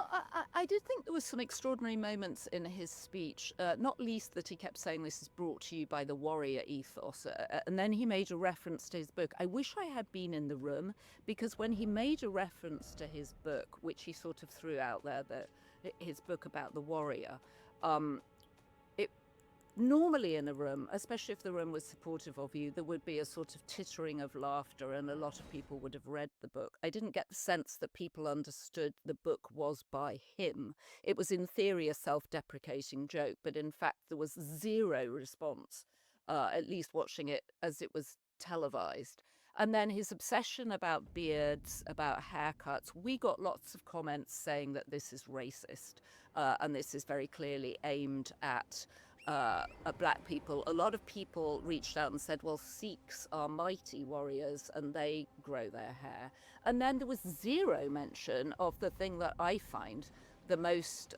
I did think there was some extraordinary moments in his speech, not least that he kept saying this is brought to you by the warrior ethos. And then he made a reference to his book. I wish I had been in the room, because when he made a reference to his book, which he sort of threw out there, his book about the warrior, normally in a room, especially if the room was supportive of you, there would be a sort of tittering of laughter and a lot of people would have read the book. I didn't get the sense that people understood the book was by him. It was in theory a self-deprecating joke, but in fact there was zero response, at least watching it as it was televised. And then his obsession about beards, about haircuts, we got lots of comments saying that this is racist, and this is very clearly aimed at black people. A lot of people reached out and said, well, Sikhs are mighty warriors and they grow their hair. And then there was zero mention of the thing that I find the most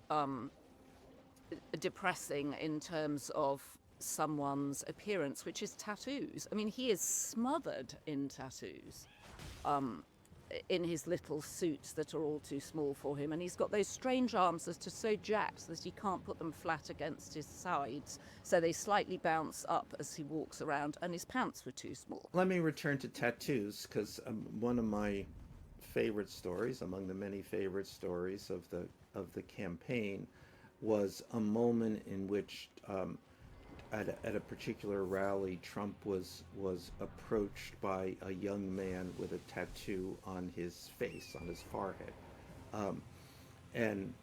depressing in terms of someone's appearance, which is tattoos. I mean, he is smothered in tattoos. in his little suits that are all too small for him, and he's got those strange arms that are so jacked that he can't put them flat against his sides, so they slightly bounce up as he walks around, and his pants were too small. Let me return to tattoos, because one of my favorite stories, among the many favorite stories of the campaign, was a moment in which at a particular rally, Trump was approached by a young man with a tattoo on his face, on his forehead, and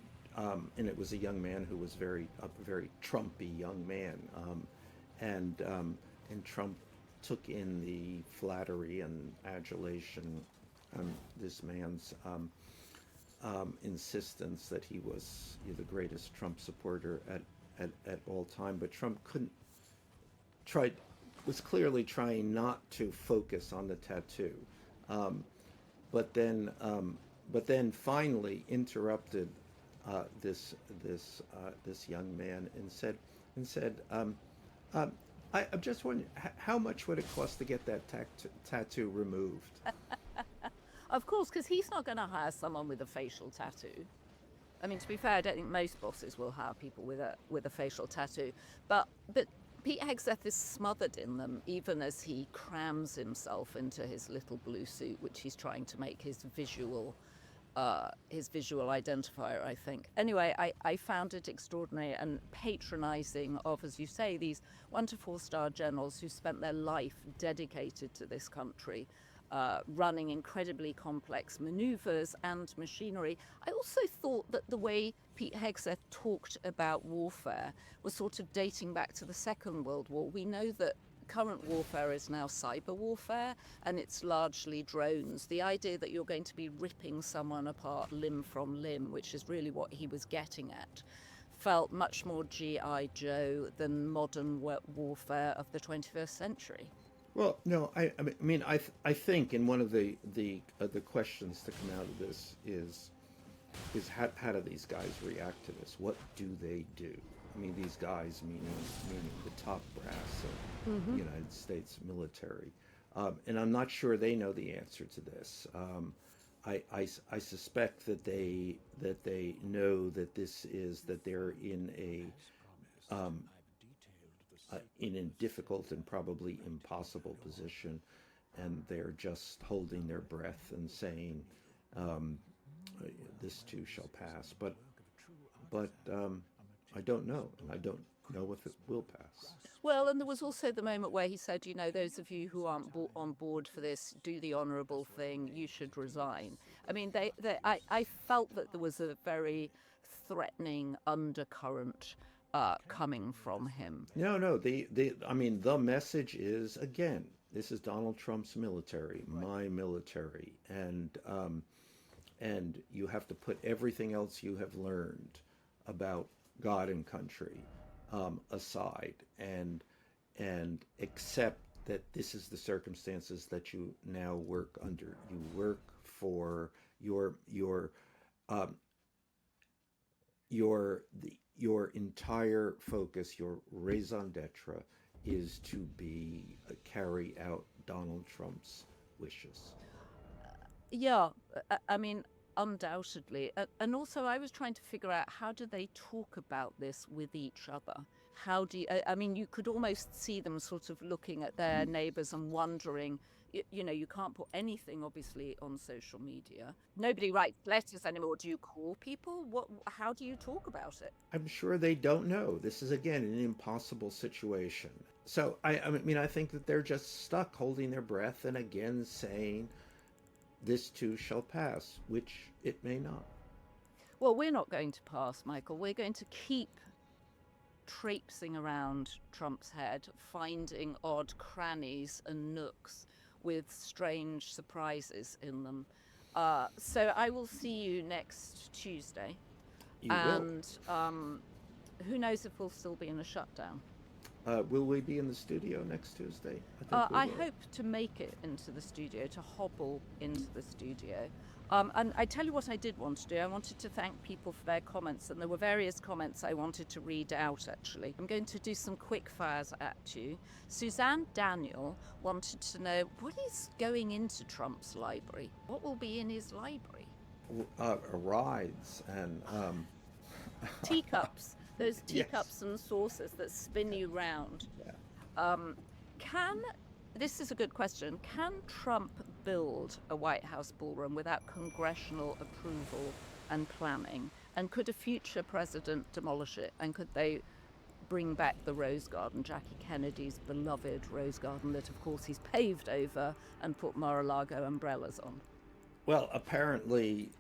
it was a young man who was a very Trumpy young man, and Trump took in the flattery and adulation on this man's insistence that he was the greatest Trump supporter at all time, but Trump was clearly trying not to focus on the tattoo, but then finally interrupted this young man and said, I'm just wondering, how much would it cost to get that tattoo removed? Of course, because he's not going to hire someone with a facial tattoo. I mean, to be fair, I don't think most bosses will hire people with a facial tattoo. But Pete Hegseth is smothered in them, even as he crams himself into his little blue suit, which he's trying to make his visual identifier, I think. Anyway, I found it extraordinary and patronizing of, as you say, these 1 to 4 star generals who spent their life dedicated to this country, running incredibly complex maneuvers and machinery. I also thought that the way Pete Hegseth talked about warfare was sort of dating back to the Second World War. We know that current warfare is now cyber warfare, and it's largely drones. The idea that you're going to be ripping someone apart limb from limb, which is really what he was getting at, felt much more G.I. Joe than modern warfare of the 21st century. Well, no, I think, and one of the questions to come out of this is how do these guys react to this? What do they do? I mean, these guys, meaning the top brass of the United States military, and I'm not sure they know the answer to this. I suspect that they know that they're in a difficult and probably impossible position, and they're just holding their breath and saying, "This too shall pass." But I don't know, and I don't know if it will pass. Well, and there was also the moment where he said, those of you who aren't on board for this, do the honourable thing, you should resign. I mean, I felt that there was a very threatening undercurrent coming from him. No. The message is, again, this is Donald Trump's military, my military, and you have to put everything else you have learned about God and country aside, and accept that this is the circumstances that you now work under. You work for your entire focus, your raison d'etre, is to carry out Donald Trump's wishes. Yeah, I mean, undoubtedly. And also I was trying to figure out, how do they talk about this with each other? How do you, I mean, you could almost see them sort of looking at their neighbors and wondering, you can't put anything obviously on social media. Nobody writes letters anymore. Do you call people? How do you talk about it? I'm sure they don't know. This is, again, an impossible situation. So I think that they're just stuck holding their breath and again saying, this too shall pass, which it may not. Well, we're not going to pass, Michael. We're going to keep traipsing around Trump's head, finding odd crannies and nooks with strange surprises in them. So I will see you next Tuesday. You will. Who knows if we'll still be in a shutdown? Will we be in the studio next Tuesday? I hope to make it into the studio, to hobble into the studio. And I tell you what I did want to do. I wanted to thank people for their comments, and there were various comments I wanted to read out, actually. I'm going to do some quick fires at you. Suzanne Daniel wanted to know what is going into Trump's library. What will be in his library? Rides and... teacups. Those teacups Yes. and saucers that spin you round. Yeah. This is a good question. Can Trump build a White House ballroom without congressional approval and planning? And could a future president demolish it? And could they bring back the Rose Garden, Jackie Kennedy's beloved Rose Garden that, of course, he's paved over and put Mar-a-Lago umbrellas on? Well, apparently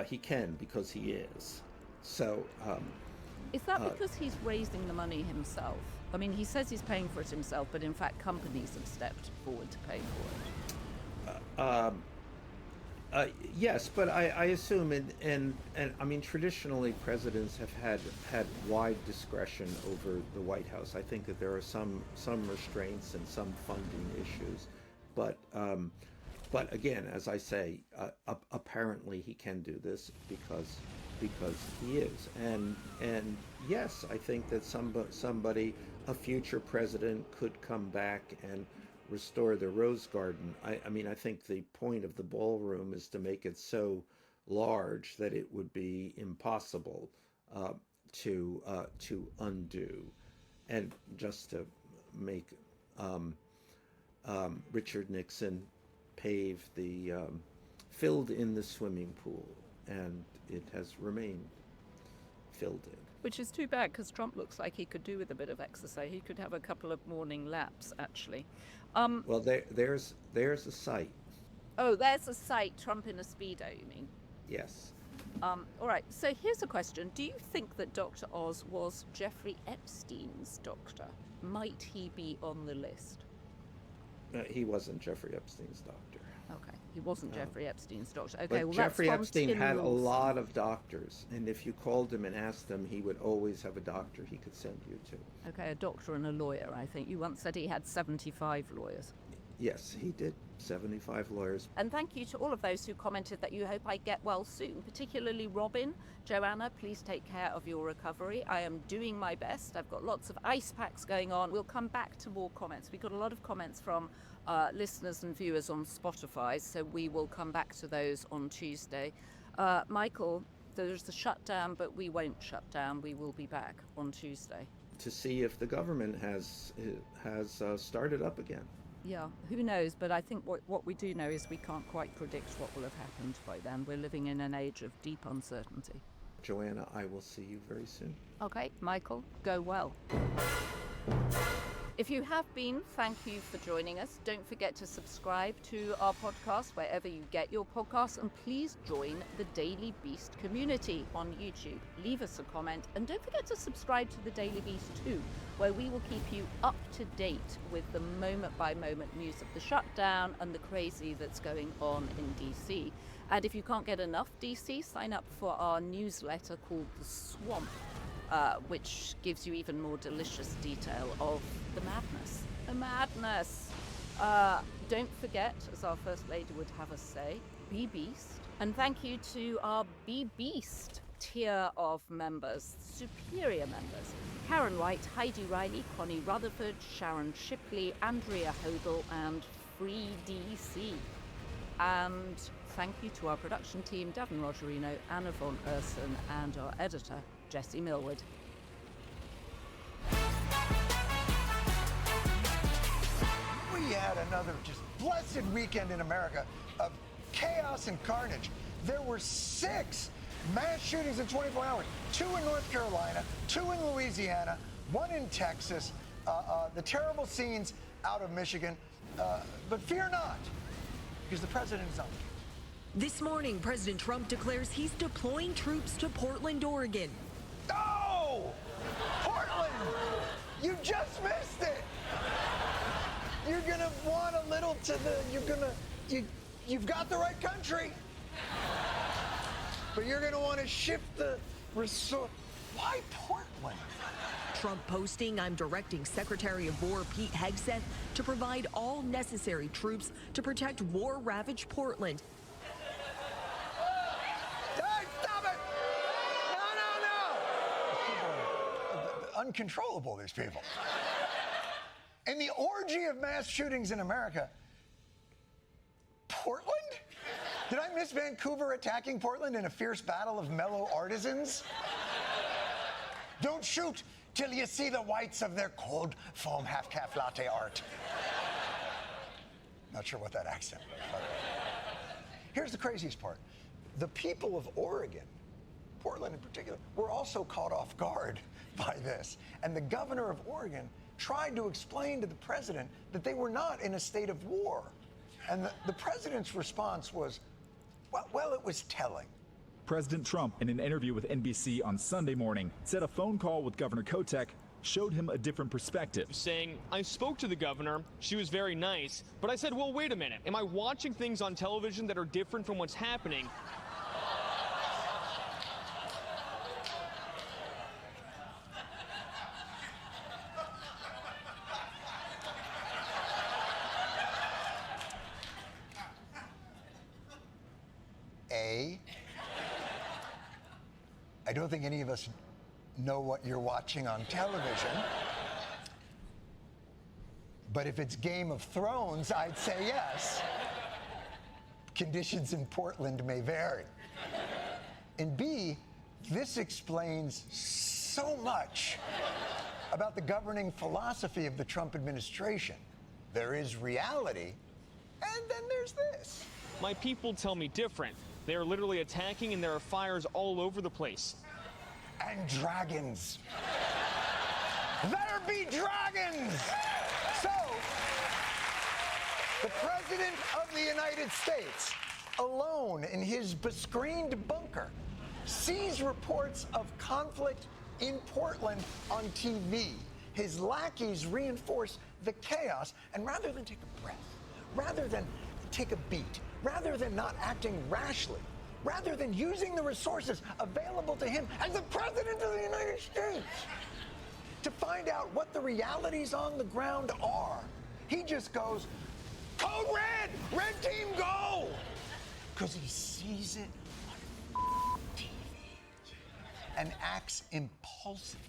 he can, because he is. So... is that because he's raising the money himself? I mean, he says he's paying for it himself, but in fact, companies have stepped forward to pay for it. Yes, but I assume, and I mean, traditionally, presidents have had wide discretion over the White House. I think that there are some restraints and some funding issues, but again, as I say, apparently he can do this because he is, and yes, I think that somebody, a future president, could come back and restore the Rose Garden. I mean, I think the point of the ballroom is to make it so large that it would be impossible to undo, and just to make Richard Nixon pave filled in the swimming pool, and it has remained filled in. Which is too bad, because Trump looks like he could do with a bit of exercise. He could have a couple of morning laps, actually. Well, there's a site. Oh, there's a site, Trump in a Speedo, you mean? Yes. All right, so here's a question. Do you think that Dr. Oz was Jeffrey Epstein's doctor? Might he be on the list? He wasn't Jeffrey Epstein's doctor. Okay, he wasn't Jeffrey Epstein's doctor. Okay, But well, Jeffrey that's Epstein Tim had a Lawson. lot of doctors, and if you called him and asked him, he would always have a doctor he could send you to. Okay, a doctor and a lawyer, I think. You once said he had 75 lawyers. Yes, he did. 75 lawyers. And thank you to all of those who commented that you hope I get well soon, particularly Robin. Joanna, please take care of your recovery. I am doing my best. I've got lots of ice packs going on. We'll come back to more comments. We got a lot of comments from listeners and viewers on Spotify, so we will come back to those on Tuesday. Michael, there's a shutdown, but we won't shut down. We will be back on Tuesday. To see if the government has started up again. Yeah, who knows? But I think what we do know is we can't quite predict what will have happened by then. We're living in an age of deep uncertainty. Joanna, I will see you very soon. Okay, Michael, go well. If you have been, thank you for joining us. Don't forget to subscribe to our podcast wherever you get your podcasts, and please join the Daily Beast community on YouTube. Leave us a comment, and don't forget to subscribe to the Daily Beast too, where we will keep you up to date with the moment-by-moment news of the shutdown and the crazy that's going on in DC. And if you can't get enough DC, sign up for our newsletter called The Swamp, which gives you even more delicious detail of the madness. The madness! Don't forget, as our First Lady would have us say, be beast. And thank you to our Be Beast tier of members, superior members. Karen White, Heidi Riley, Connie Rutherford, Sharon Shipley, Andrea Hodel, and Free DC. And thank you to our production team, Davin Rogerino, Anna von Urson, and our editor, Jesse Millwood. We had another just blessed weekend in America of chaos and carnage. There were 6 mass shootings in 24 hours, 2 in North Carolina, 2 in Louisiana, 1 in Texas, the terrible scenes out of Michigan. But fear not, because the president is on. This morning, President Trump declares he's deploying troops to Portland, Oregon. Oh! Portland! You just missed it! You're gonna want a little to the, you've got the right country. But you're gonna want to shift the resort. Why Portland? Trump posting, "I'm directing Secretary of War Pete Hegseth to provide all necessary troops to protect war-ravaged Portland." Hey, stop it! No! Uncontrollable, these people. In the orgy of mass shootings in America, Portland? Did I miss Vancouver attacking Portland in a fierce battle of mellow artisans? Don't shoot till you see the whites of their cold foam half-calf latte art. Not sure what that accent was, by the way. Here's the craziest part. The people of Oregon, Portland in particular, were also caught off guard by this. And the governor of Oregon tried to explain to the president that they were not in a state of war. And the president's response was, well, it was telling. President Trump, in an interview with NBC on Sunday morning, said a phone call with Governor Kotek showed him a different perspective. Saying, "I spoke to the governor, she was very nice, but I said, well, wait a minute, am I watching things on television that are different from what's happening?" I don't think any of us know what you're watching on television. But if it's Game of Thrones, I'd say yes. Conditions in Portland may vary. And B, this explains so much about the governing philosophy of the Trump administration. There is reality, and then there's this. My people tell me different. They are literally attacking, and there are fires all over the place. And dragons. There be dragons! So, the President of the United States, alone in his bescreened bunker, sees reports of conflict in Portland on TV. His lackeys reinforce the chaos, and rather than take a breath, rather than take a beat, rather than not acting rashly, rather than using the resources available to him as the President of the United States to find out what the realities on the ground are, he just goes, "Code red! Red team, go!" Because he sees it on TV and acts impulsively.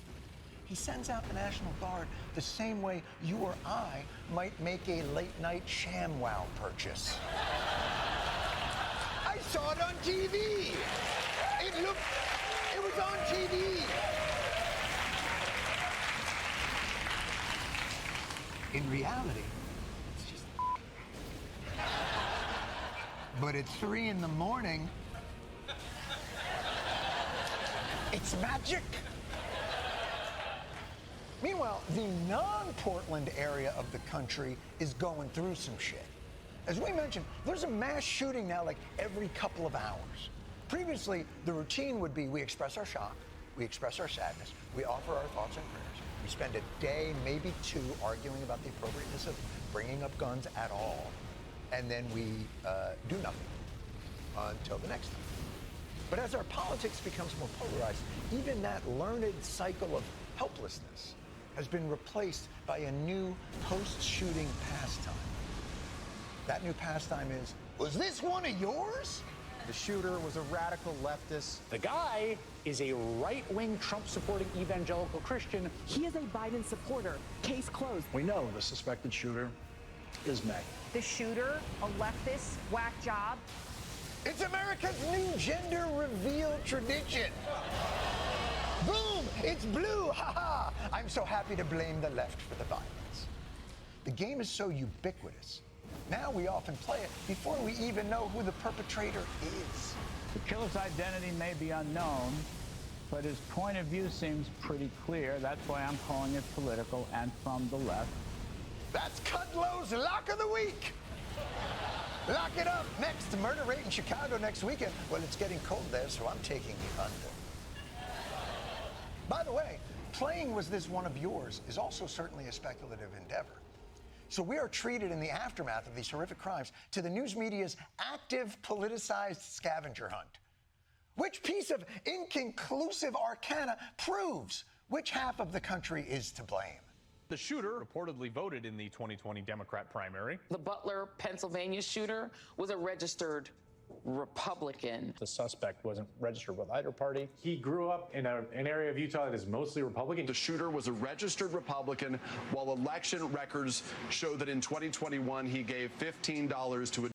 He sends out the National Guard the same way you or I might make a late-night ShamWow purchase. I saw it on TV. It was on TV. In reality, it's just... But at 3 in the morning, it's magic. Meanwhile, the non-Portland area of the country is going through some shit. As we mentioned, there's a mass shooting now like every couple of hours. Previously, the routine would be we express our shock, we express our sadness, we offer our thoughts and prayers. We spend a day, maybe 2, arguing about the appropriateness of bringing up guns at all. And then we do nothing until the next time. But as our politics becomes more polarized, even that learned cycle of helplessness has been replaced by a new post-shooting pastime. That new pastime is, was this one of yours? The shooter was a radical leftist. The guy is a right-wing Trump-supporting evangelical Christian. He is a Biden supporter. Case closed. We know the suspected shooter is Meg. The shooter, a leftist, whack job. It's America's new gender reveal tradition. Boom! It's blue! Ha ha! I'm so happy to blame the left for the violence. The game is so ubiquitous. Now we often play it before we even know who the perpetrator is. The killer's identity may be unknown, but his point of view seems pretty clear. That's why I'm calling it political and from the left. That's Kudlow's Lock of the Week. Lock it up. Next, murder rate in Chicago next weekend. Well, it's getting cold there, so I'm taking the under. By the way, playing Was This One of Yours is also certainly a speculative endeavor. So we are treated in the aftermath of these horrific crimes to the news media's active politicized scavenger hunt. Which piece of inconclusive arcana proves Which half of the country is to blame? The shooter reportedly voted in the 2020 Democrat primary. The Butler, Pennsylvania shooter was a registered Republican. The suspect wasn't registered with either party. He grew up in an area of Utah that is mostly Republican. The shooter was a registered Republican, while election records show that in 2021 he gave $15 to a